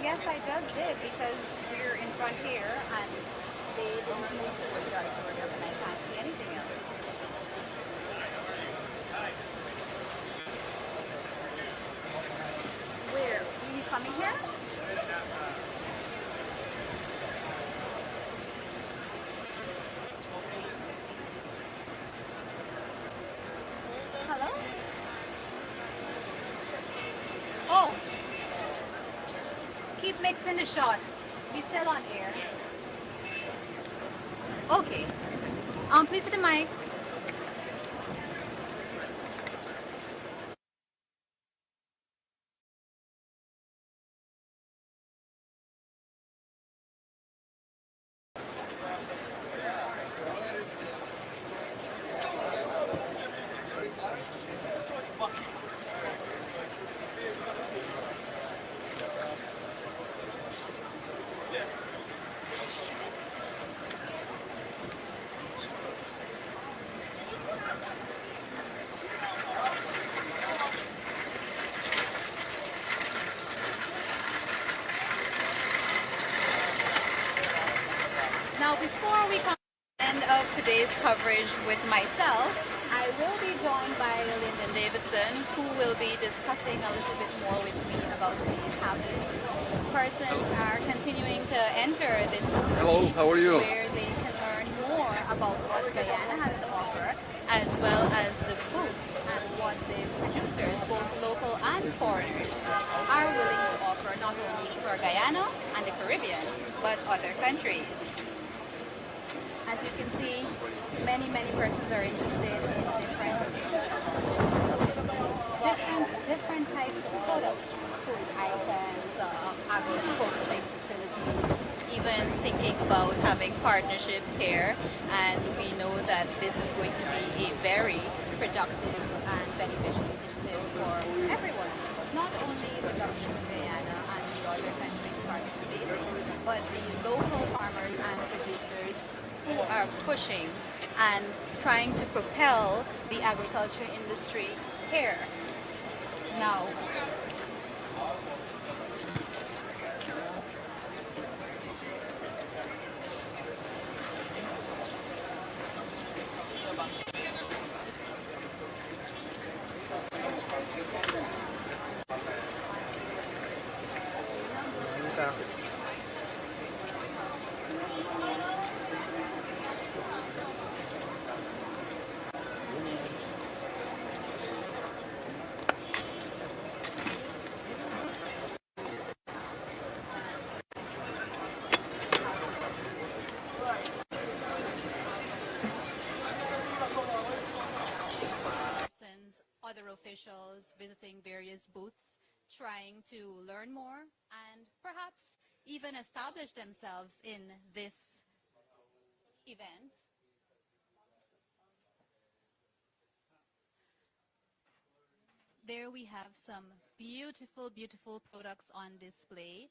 Yes, I just did, because we're in front here and they didn't move towards the auditorium and I can't see anything else. Where? Are you coming here? Hello? Oh! Keep mixing the shots. We still on air. Okay. Please to the mic. Before we come to the end of today's coverage with myself, I will be joined by Lyndon Davidson, who will be discussing a little bit more with me about what is happening. Persons are continuing to enter this facility. Hello, how are you? Where they can learn more about what Guyana has to offer, as well as the booth and what the producers, both local and foreigners, are willing to offer not only for Guyana and the Caribbean, but other countries. As you can see, many persons are interested in different types of products, food items, agro-processing facilities, even thinking about having partnerships here. And we know that this is going to be a very productive and beneficial initiative for everyone, not only the government of Guyana and the other countries participating, but the local farmers and producers who are pushing and trying to propel the agriculture industry here. Now, other officials visiting various booths, trying to learn more and perhaps even establish themselves in this event. There we have some beautiful products on display.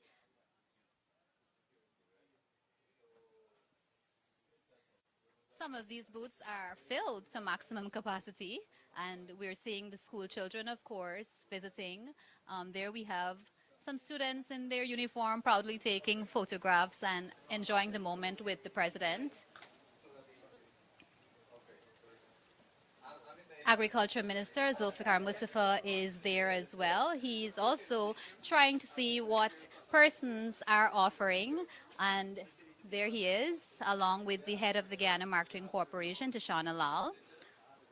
Some of these booths are filled to maximum capacity, and we're seeing the school children, of course, visiting. There we have some students in their uniform proudly taking photographs and enjoying the moment with the president. Agriculture Minister Zulfikar Mustafa is there as well. He's also trying to see what persons are offering, and there he is, along with the head of the Guyana Marketing Corporation, Tashana Lal.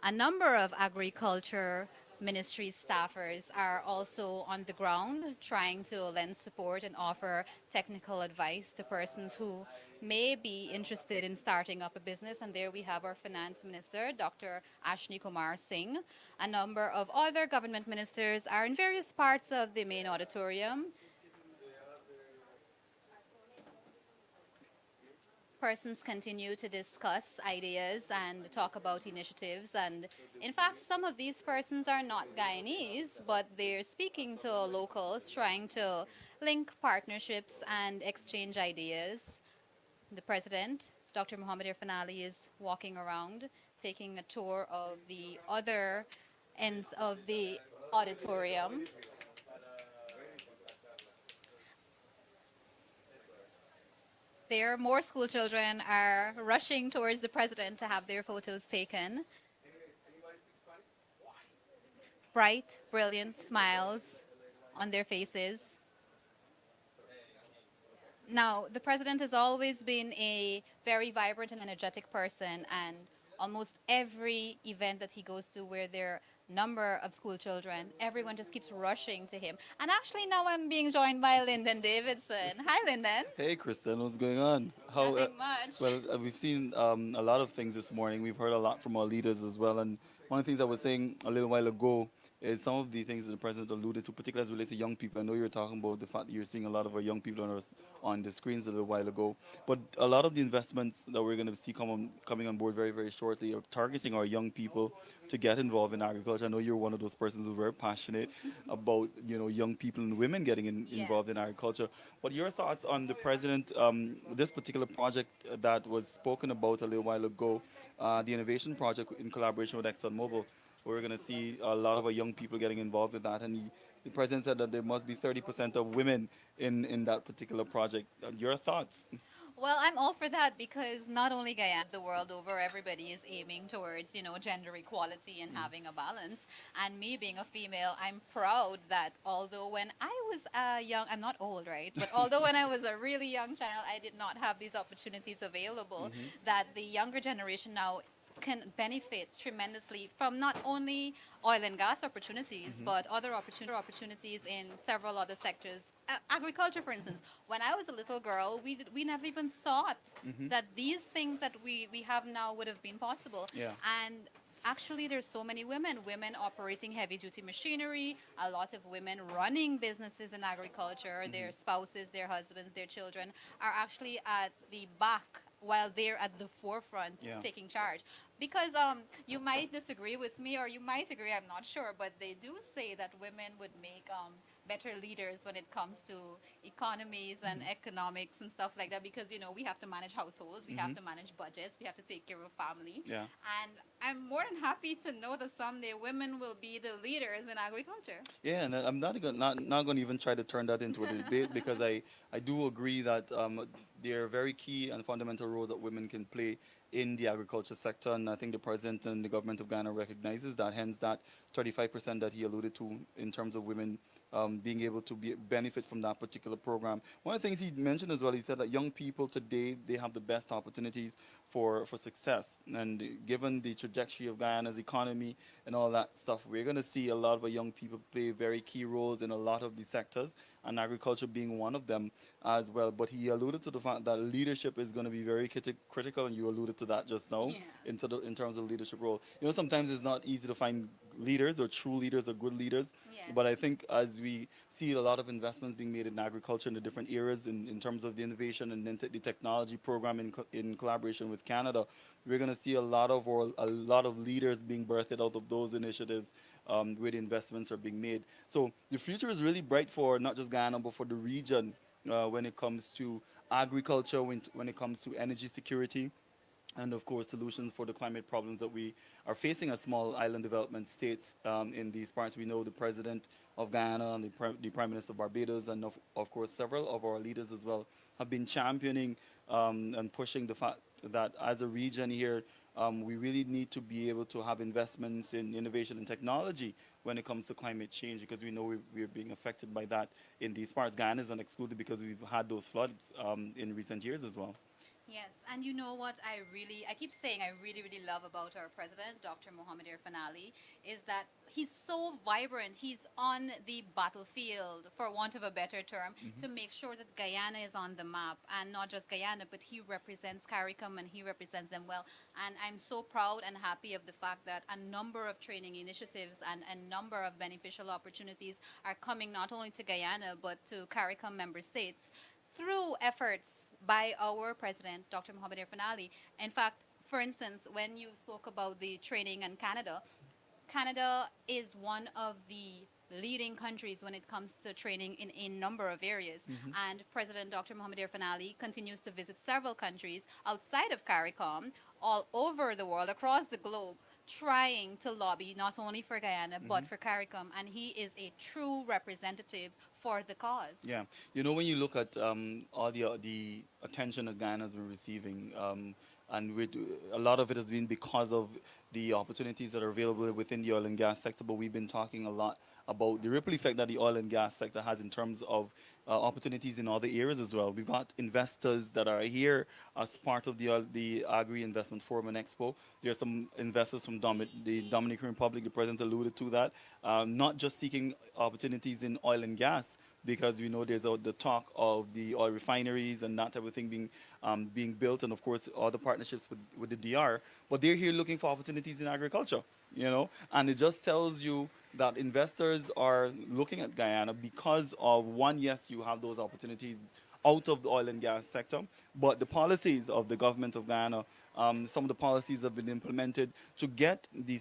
A number of agriculture ministry staffers are also on the ground trying to lend support and offer technical advice to persons who may be interested in starting up a business. And there we have our finance minister, Dr. Ashni Kumar Singh. A number of other government ministers are in various parts of the main auditorium. Persons continue to discuss ideas and talk about initiatives. And in fact, some of these persons are not Guyanese, but they're speaking to locals, trying to link partnerships and exchange ideas. The president, Dr. Mohamed Irfan Ali, is walking around, taking a tour of the other ends of the auditorium. There, more school children are rushing towards the president to have their photos taken. Bright, brilliant smiles on their faces. Now, the president has always been a very vibrant and energetic person, and almost every event that he goes to where there are number of school children, everyone just keeps rushing to him. And actually now I'm being joined by Lyndon Davidson. Hi, Lyndon. Hey, Kristen, what's going on? Nothing much. Well, we've seen a lot of things this morning. We've heard a lot from our leaders as well. And one of the things I was saying a little while ago is some of the things that the president alluded to, particularly as related to young people. I know you were talking about the fact that you're seeing a lot of our young people on the screens a little while ago. But a lot of the investments that we're going to see coming on board very, very shortly are targeting our young people to get involved in agriculture. I know you're one of those persons who's very passionate about, young people and women getting involved in agriculture. What are your thoughts on the president, this particular project that was spoken about a little while ago, the innovation project in collaboration with ExxonMobil? We're going to see a lot of our young people getting involved with that. And the president said that there must be 30% of women in that particular project. Your thoughts? Well, I'm all for that because not only Guyana, the world over, everybody is aiming towards, gender equality and having a balance. And me being a female, I'm proud that although when I was young, I'm not old, right? But although when I was a really young child, I did not have these opportunities available, that the younger generation now can benefit tremendously from not only oil and gas opportunities, but other opportunities in several other sectors. Agriculture, for instance. When I was a little girl, we never even thought that these things that we have now would have been possible. Yeah. And actually, there's so many women operating heavy-duty machinery, a lot of women running businesses in agriculture. Their spouses, their husbands, their children are actually at the back while they're at the forefront taking charge. Because you might disagree with me, or you might agree, I'm not sure, but they do say that women would make better leaders when it comes to economies and economics and stuff like that, because we have to manage households, we have to manage budgets, we have to take care of family. Yeah. And I'm more than happy to know that someday women will be the leaders in agriculture. Yeah, and I'm not going to even try to turn that into a debate because I do agree that there are very key and fundamental roles that women can play in the agriculture sector, and I think the president and the government of Ghana recognizes that. Hence, that 35% that he alluded to in terms of women being able to benefit from that particular program. One of the things he mentioned as well, he said that young people today, they have the best opportunities for success. And given the trajectory of Guyana's economy and all that stuff, we're going to see a lot of our young people play very key roles in a lot of these sectors, and agriculture being one of them as well. But he alluded to the fact that leadership is going to be very critical, and you alluded to that just now in terms of leadership role. Sometimes it's not easy to find leaders or true leaders or good leaders, but I think as we see a lot of investments being made in agriculture in the different areas in terms of the innovation and the technology program in collaboration with Canada, we're going to see a lot of leaders being birthed out of those initiatives where the investments are being made. So the future is really bright for not just Guyana, but for the region when it comes to agriculture, when it comes to energy security, and of course solutions for the climate problems that we are facing as small island development states in these parts. We know the president of Guyana and the prime minister of Barbados, and of course several of our leaders as well have been championing and pushing the fact that as a region here, we really need to be able to have investments in innovation and technology when it comes to climate change, because we know we're being affected by that in these parts. Guyana is not excluded because we've had those floods in recent years as well. Yes, and you know what I keep saying I really, really love about our president, Dr. Mohamed Irfan, is that he's so vibrant. He's on the battlefield, for want of a better term, to make sure that Guyana is on the map. And not just Guyana, but he represents CARICOM and he represents them well. And I'm so proud and happy of the fact that a number of training initiatives and a number of beneficial opportunities are coming not only to Guyana, but to CARICOM member states through efforts by our president, Dr. Mohamed Irfan. In fact, for instance, when you spoke about the training in Canada, Canada is one of the leading countries when it comes to training in a number of areas. And President Dr. Mohamed Irfan continues to visit several countries outside of CARICOM, all over the world, across the globe, trying to lobby not only for Guyana, but for CARICOM. And he is a true representative for the cause. Yeah. When you look at all the attention that Guyana has been receiving, and a lot of it has been because of the opportunities that are available within the oil and gas sector, but we've been talking a lot about the ripple effect that the oil and gas sector has in terms of opportunities in other areas as well. We've got investors that are here as part of the Agri Investment Forum and Expo. There are some investors from the Dominican Republic, the president alluded to that, not just seeking opportunities in oil and gas, because we know there's the talk of the oil refineries and that type of thing being built, and of course other partnerships with the DR, but they're here looking for opportunities in agriculture, and it just tells you that investors are looking at Guyana because of, one, yes, you have those opportunities out of the oil and gas sector, but the policies of the government of Guyana, some of the policies have been implemented to get the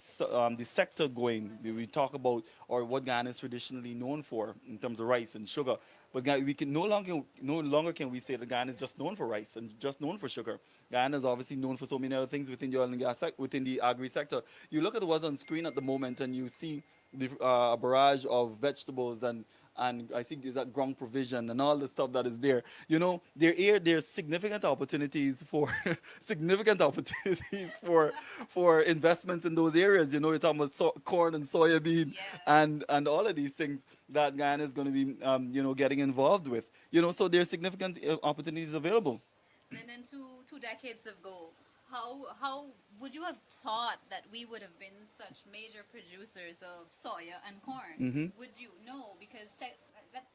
sector going. We talk about, or what Guyana is traditionally known for in terms of rice and sugar, but we can no longer can we say that Guyana is just known for rice and just known for sugar. Guyana is obviously known for so many other things within the oil and gas within the agri sector. You look at what's on screen at the moment, and you see a barrage of vegetables and and I think is that ground provision and all the stuff that is there. There's significant opportunities for significant opportunities for investments in those areas. You're talking about corn and soybean and all of these things that Guyana is going to be getting involved with. So there's significant opportunities available. And then two decades ago, how would you have thought that we would have been such major producers of soya and corn? Mhm. Would you know? Because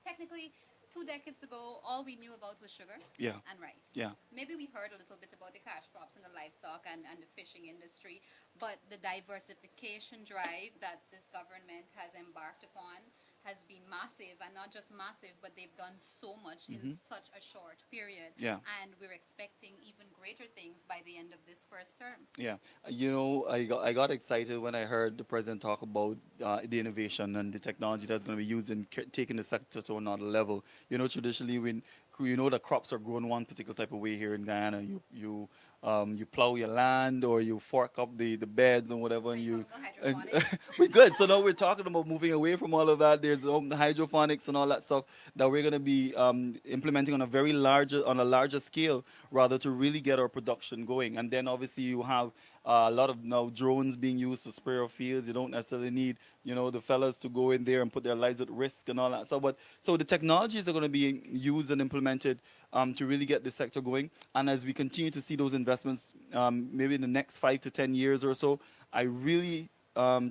technically, 2 decades ago, all we knew about was sugar Yeah. and rice. Yeah. Maybe we heard a little bit about the cash crops and the livestock and the fishing industry, but the diversification drive that this government has embarked upon has been massive, and not just massive, but they've done so much in Mhm. such a short period. Yeah. And we're expecting even greater things by the end of this first term. Yeah, I got excited when I heard the president talk about the innovation and the technology that's going to be used in taking the sector to another level. Traditionally when the crops are grown one particular type of way here in Guyana, you plow your land or you fork up the beds and whatever, and we're good. So now we're talking about moving away from all of that. There's the hydroponics and all that stuff that we're going to be implementing on a larger scale, rather to really get our production going. And then obviously you have a lot of now drones being used to spray our fields. You don't necessarily need the fellas to go in there and put their lives at risk and all that. So the technologies are going to be used and implemented to really get this sector going. And as we continue to see those investments, maybe in the next 5 to 10 years or so, I really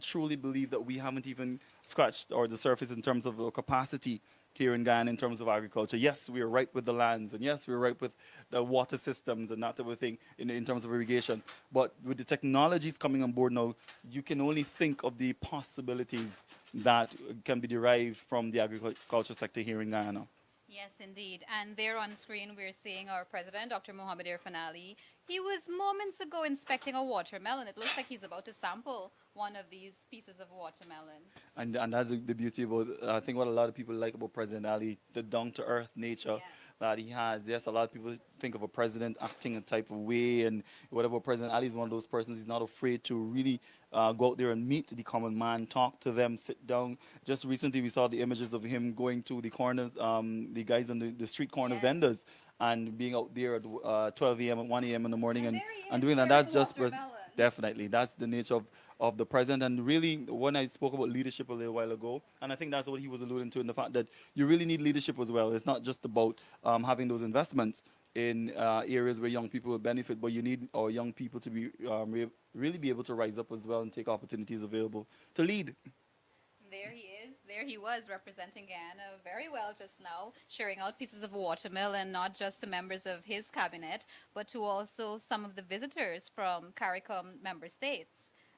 truly believe that we haven't even scratched or the surface in terms of the capacity here in Guyana in terms of agriculture. Yes, we are right with the lands, and yes, we're right with the water systems and that type of thing in terms of irrigation. But with the technologies coming on board now, you can only think of the possibilities that can be derived from the agriculture sector here in Guyana. Yes, indeed. And there on screen, we're seeing our president, Dr. Mohamed Irfan Ali. He was moments ago inspecting a watermelon. It looks like he's about to sample one of these pieces of watermelon. And that's the beauty about, I think what a lot of people like about President Ali, the down-to-earth nature that he has. Yes, a lot of people think of a president acting a type of way and whatever. President Ali is one of those persons. He's not afraid to really go out there and meet the common man, talk to them, sit down. Just recently we saw the images of him going to the corners, the guys on the street corner vendors, and being out there at 12 a.m. and 1 a.m. in the morning and doing that. That's just definitely, that's the nature of the president. And really, when I spoke about leadership a little while ago, and I think that's what he was alluding to, in the fact that you really need leadership as well. It's not just about having those investments in areas where young people will benefit, but you need our young people to be really be able to rise up as well and take opportunities available to lead. There he is. There he was representing Guyana very well just now, sharing out pieces of watermelon, not just to members of his cabinet, but to also some of the visitors from CARICOM member states.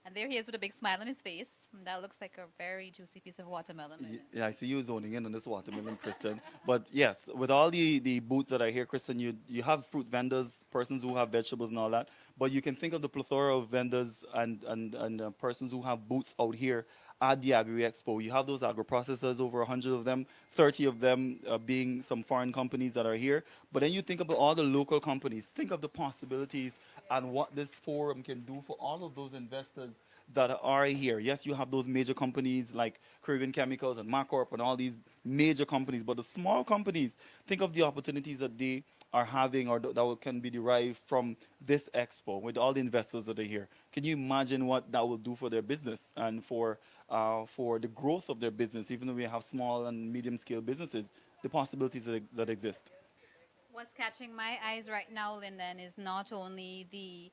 And there he is with a big smile on his face. And that looks like a very juicy piece of watermelon. Yeah, I see you zoning in on this watermelon, Kristen. But yes, with all the booths that are here, Kristen, you have fruit vendors, persons who have vegetables and all that. But you can think of the plethora of vendors and persons who have booths out here at the Agri Expo. You have those agro-processors, over 100 of them, 30 of them being some foreign companies that are here. But then you think about all the local companies. Think of the possibilities and what this forum can do for all of those investors that are here. Yes, you have those major companies like Caribbean Chemicals and Marcorp and all these major companies, but the small companies, think of the opportunities that they are having or that can be derived from this expo with all the investors that are here. Can you imagine what that will do for their business and for the growth of their business, even though we have small and medium scale businesses, the possibilities that exist? What's catching my eyes right now, Lyndon, is not only the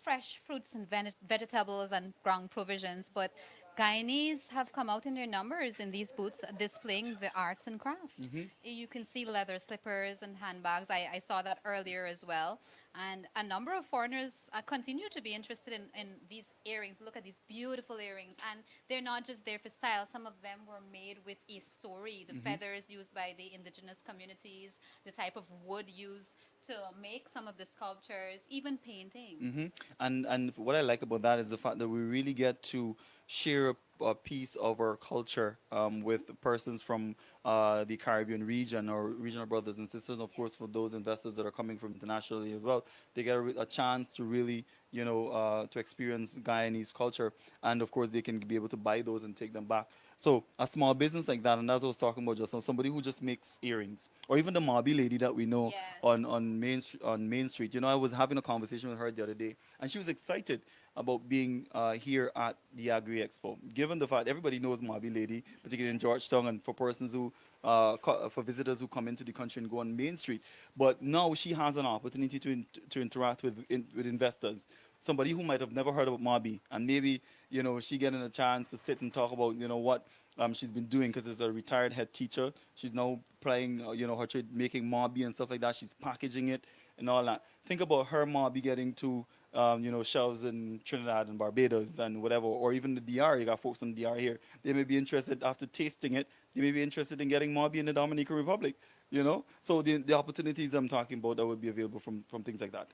fresh fruits and vegetables and ground provisions, but Guyanese have come out in their numbers in these booths displaying the arts and craft. You can see leather slippers and handbags. I saw that earlier as well. And a number of foreigners continue to be interested in these earrings. Look at these beautiful earrings. And they're not just there for style. Some of them were made with a story. The feathers used by the indigenous communities, the type of wood used to make some of the sculptures, even paintings. And what I like about that is the fact that we really get to share a piece of our culture with persons from the Caribbean region or regional brothers and sisters. Of course, for those investors that are coming from internationally as well, they get a chance to really, to experience Guyanese culture. And of course, they can be able to buy those and take them back So a small business like that, and as I was talking about just now, somebody who just makes earrings, or even the Mobby lady that we know on Main Street. You know, I was having a conversation with her the other day, and she was excited about being here at the Agri Expo. Given the fact everybody knows Mobby lady, particularly in Georgetown, and for persons who for visitors who come into the country and go on Main Street. But now she has an opportunity to interact with investors. Somebody who might have never heard about Mobby, and maybe she getting a chance to sit and talk about what she's been doing, because as a retired head teacher, she's now playing her trade, making Mobby and stuff like that. She's packaging it and all that. Think about her Mobby getting to shelves in Trinidad and Barbados and whatever, or even the DR. You got folks from the DR here. They may be interested after tasting it. They may be interested in getting Mobby in the Dominican Republic. So the opportunities I'm talking about that would be available from things like that.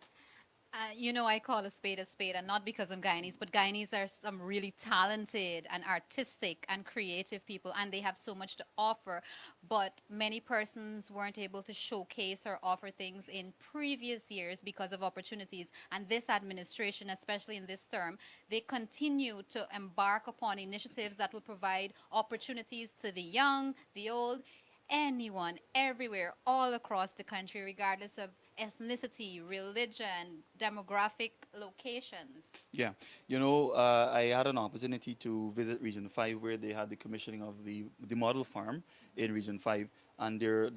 I call a spade, and not because I'm Guyanese, but Guyanese are some really talented and artistic and creative people, and they have so much to offer. But many persons weren't able to showcase or offer things in previous years because of opportunities. And this administration, especially in this term, they continue to embark upon initiatives that will provide opportunities to the young, the old, anyone, everywhere, all across the country, regardless of ethnicity, religion, demographic locations. Yeah, I had an opportunity to visit Region 5, where they had the commissioning of the model farm in Region 5, and their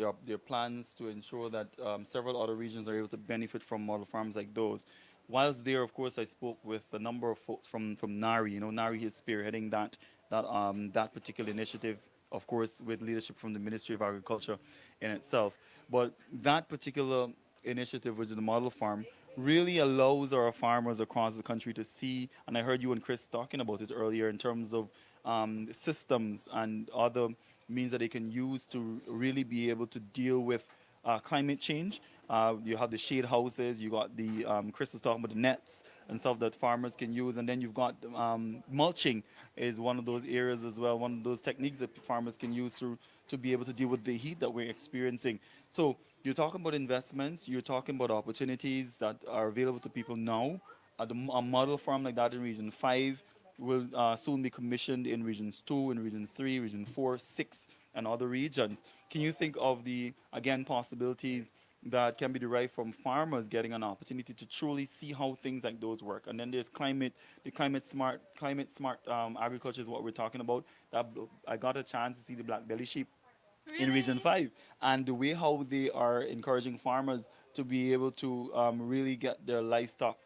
plans to ensure that several other regions are able to benefit from model farms like those. Whilst there, of course, I spoke with a number of folks from NARI. NARI is spearheading that particular initiative, of course, with leadership from the Ministry of Agriculture in itself. But that particular initiative, which is the model farm, really allows our farmers across the country to see, and I heard you and Chris talking about it earlier, in terms of systems and other means that they can use to really be able to deal with climate change. You have the shade houses, you got the, Chris was talking about the nets and stuff that farmers can use, and then you've got mulching is one of those areas as well, one of those techniques that farmers can use to be able to deal with the heat that we're experiencing. So you're talking about investments, you're talking about opportunities that are available to people now. A model farm like that in Region 5 will soon be commissioned in Regions 2, in Region 3, Region 4, 6, and other regions. Can you think of the, again, possibilities that can be derived from farmers getting an opportunity to truly see how things like those work? And then there's the climate smart agriculture is what we're talking about. I got a chance to see the black belly sheep in Region 5, and the way how they are encouraging farmers to be able to really get their livestock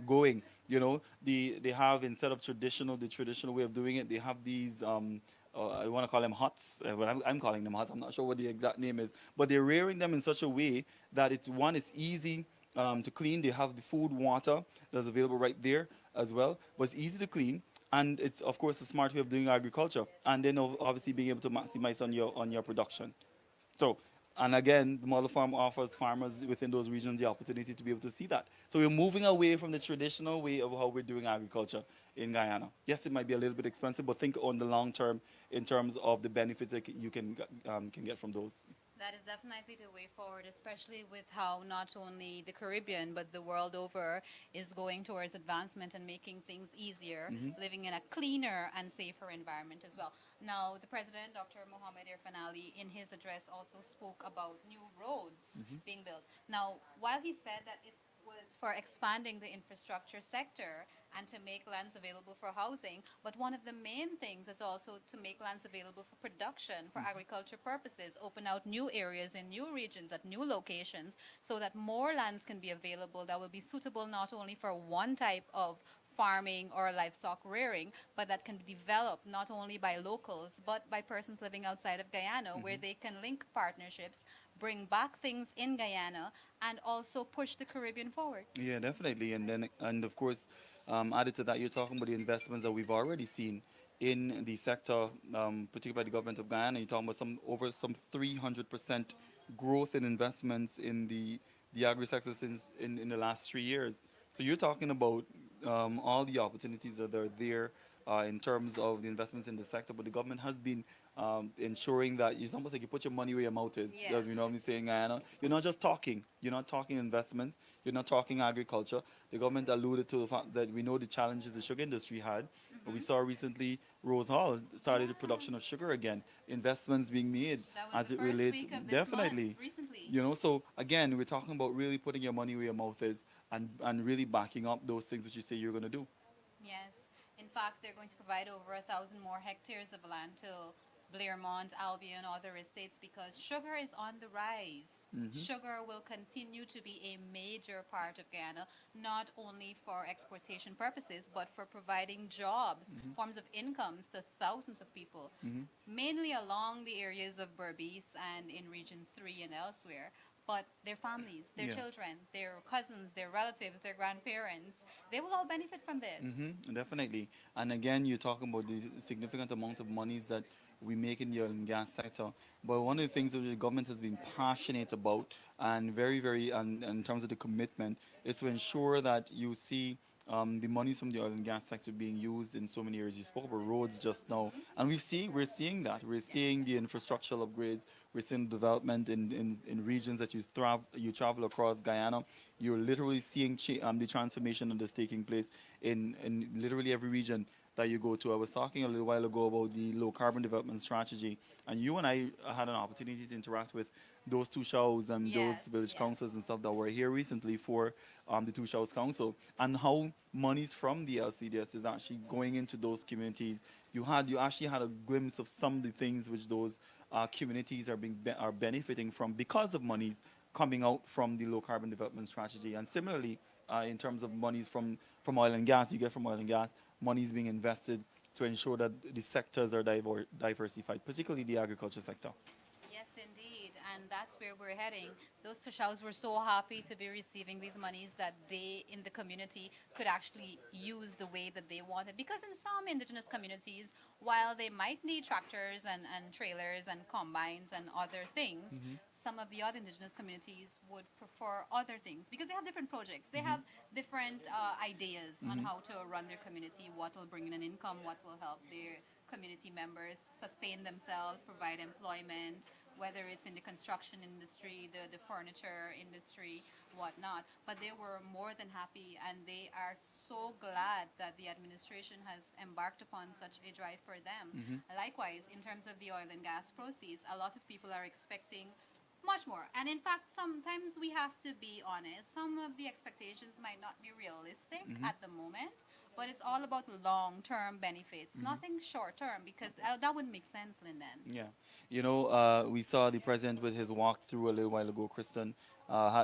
going. They have, instead of the traditional way of doing it, they have these I want to call them huts, but I'm calling them huts. I'm not sure what the exact name is, but they're rearing them in such a way that it's easy to clean. They have the food, water that's available right there as well, but it's easy to clean. And it's, of course, a smart way of doing agriculture. And then obviously being able to maximize on your production. So, and again, the model farm offers farmers within those regions the opportunity to be able to see that. So we're moving away from the traditional way of how we're doing agriculture in Guyana. Yes, it might be a little bit expensive, but think on the long term in terms of the benefits that you can get from those. That is definitely the way forward, especially with how not only the Caribbean, but the world over is going towards advancement and making things easier, living in a cleaner and safer environment as well. Now, the President, Dr. Mohamed Irfan Ali, in his address also spoke about new roads being built. Now, while he said that it was for expanding the infrastructure sector and to make lands available for housing, but one of the main things is also to make lands available for production, for agriculture purposes, open out new areas in new regions at new locations so that more lands can be available that will be suitable not only for one type of farming or livestock rearing, but that can be developed not only by locals, but by persons living outside of Guyana, where they can link partnerships, bring back things in Guyana, and also push the Caribbean forward. Yeah, definitely. And of course, added to that, you're talking about the investments that we've already seen in the sector, particularly by the government of Guyana. You're talking about over 300% growth in investments in the agri sector since in the last 3 years. So you're talking about all the opportunities that are there in terms of the investments in the sector, but the government has been ensuring that it's almost like you put your money where your mouth is, as we normally say in Guyana. You're not just talking. You're not talking investments. You're not talking agriculture. The government alluded to the fact that we know the challenges the sugar industry had We saw recently Rose Hall started the production of sugar again. Investments being made That was as the it first relates. week of this Definitely. month, recently. You know, so again, we're talking about really putting your money where your mouth is and really backing up those things which you say you're going to do. Yes. In fact, they're going to provide over 1,000 more hectares of land to Blairmont, Albion, other estates because sugar is on the rise. Sugar will continue to be a major part of Guyana, not only for exportation purposes, but for providing jobs, forms of incomes to thousands of people, mainly along the areas of Berbice and in Region 3 and elsewhere. But their families, their Yeah. children, their cousins, their relatives, their grandparents, they will all benefit from this. Definitely. And again, you're talking about the significant amount of monies that we make in the oil and gas sector. But one of the things that the government has been passionate about and very, and in terms of the commitment, is to ensure that you see the monies from the oil and gas sector being used in so many areas. You spoke about roads just now, and we're seeing that. We're seeing the infrastructural upgrades. We're seeing development in regions that you travel across Guyana. You're literally seeing the transformation that is taking place in literally every region that you go to. I was talking a little while ago about the low carbon development strategy, and you and I had an opportunity to interact with those two shows and those village councils and stuff that were here recently for the two shows council, and how monies from the LCDS is actually going into those communities. You actually had a glimpse of some of the things which those communities are benefiting from because of monies coming out from the low carbon development strategy. And similarly, in terms of monies from oil and gas, you get from oil and gas, monies being invested to ensure that the sectors are diversified, particularly the agriculture sector. Yes, indeed. And that's where we're heading. Those Tushaus were so happy to be receiving these monies that they in the community could actually use the way that they wanted. Because in some indigenous communities, while they might need tractors and trailers and combines and other things, some of the other indigenous communities would prefer other things because they have different projects. They have different ideas on how to run their community, what will bring in an income, what will help their community members sustain themselves, provide employment, whether it's in the construction industry, the furniture industry, whatnot. But they were more than happy, and they are so glad that the administration has embarked upon such a drive for them. Likewise, in terms of the oil and gas proceeds, a lot of people are expecting much more. And in fact, sometimes we have to be honest. Some of the expectations might not be realistic at the moment, but it's all about long-term benefits, nothing short-term, because that wouldn't make sense, Lyndon. Yeah. You know, we saw the president with his walkthrough a little while ago, Kristen,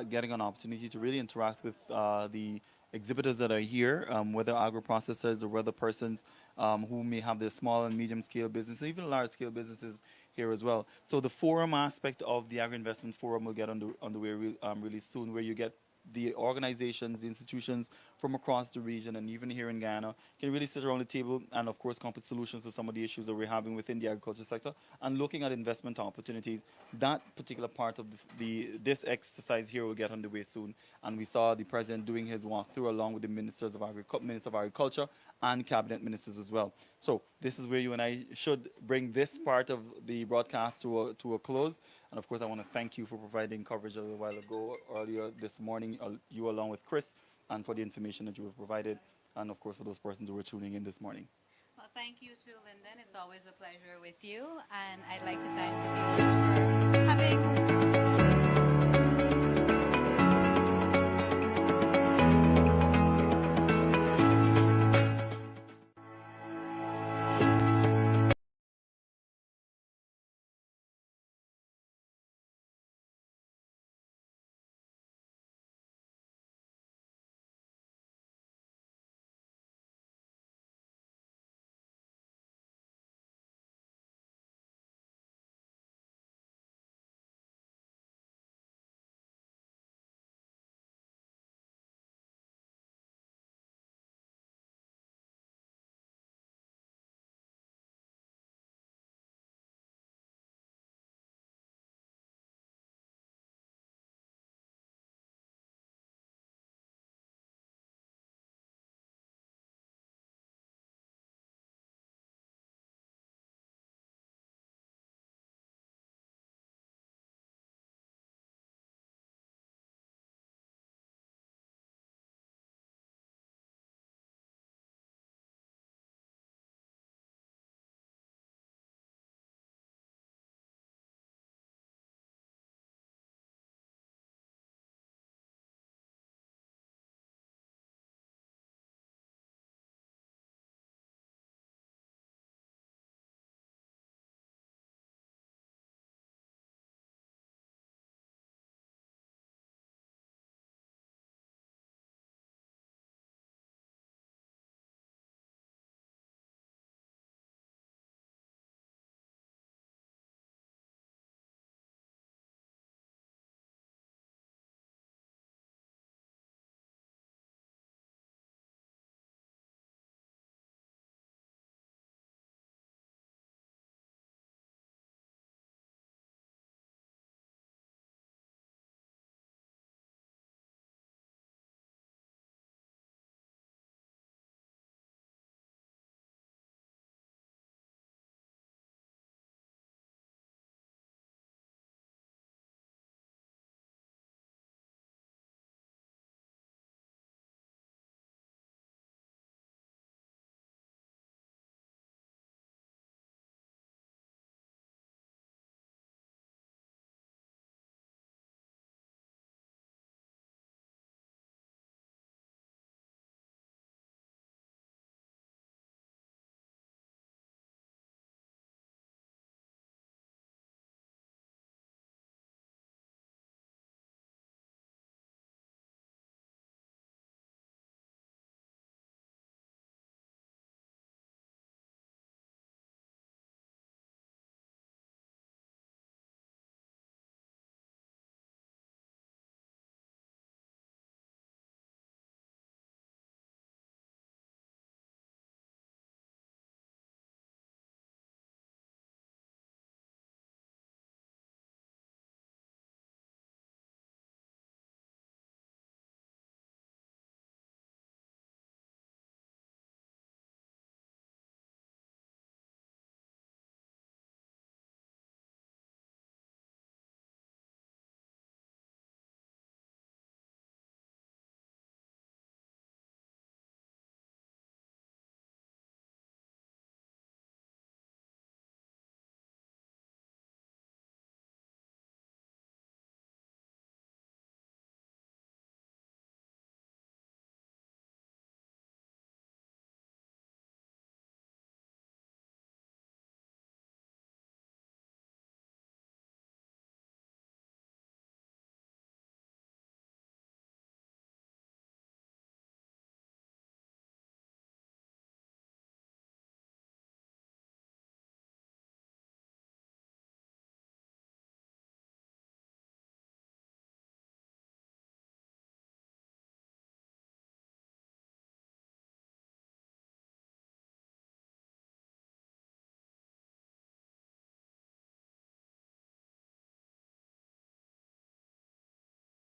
getting an opportunity to really interact with the exhibitors that are here, whether agro-processors or whether persons who may have their small and medium-scale business, even large-scale businesses here as well. So the forum aspect of the Agri-Investment Forum will get underway really soon, where you get the organizations, the institutions from across the region and even here in Guyana can really sit around the table and, of course, come up with solutions to some of the issues that we're having within the agriculture sector and looking at investment opportunities. That particular part of this exercise here will get underway soon. And we saw the president doing his walkthrough along with the Minister of Agriculture and cabinet ministers as well. So this is where you and I should bring this part of the broadcast to a close. And of course, I want to thank you for providing coverage a little while ago, earlier this morning, you along with Chris, and for the information that you have provided, and of course for those persons who were tuning in this morning. Well, thank you too, Lyndon. It's always a pleasure with you, and I'd like to thank you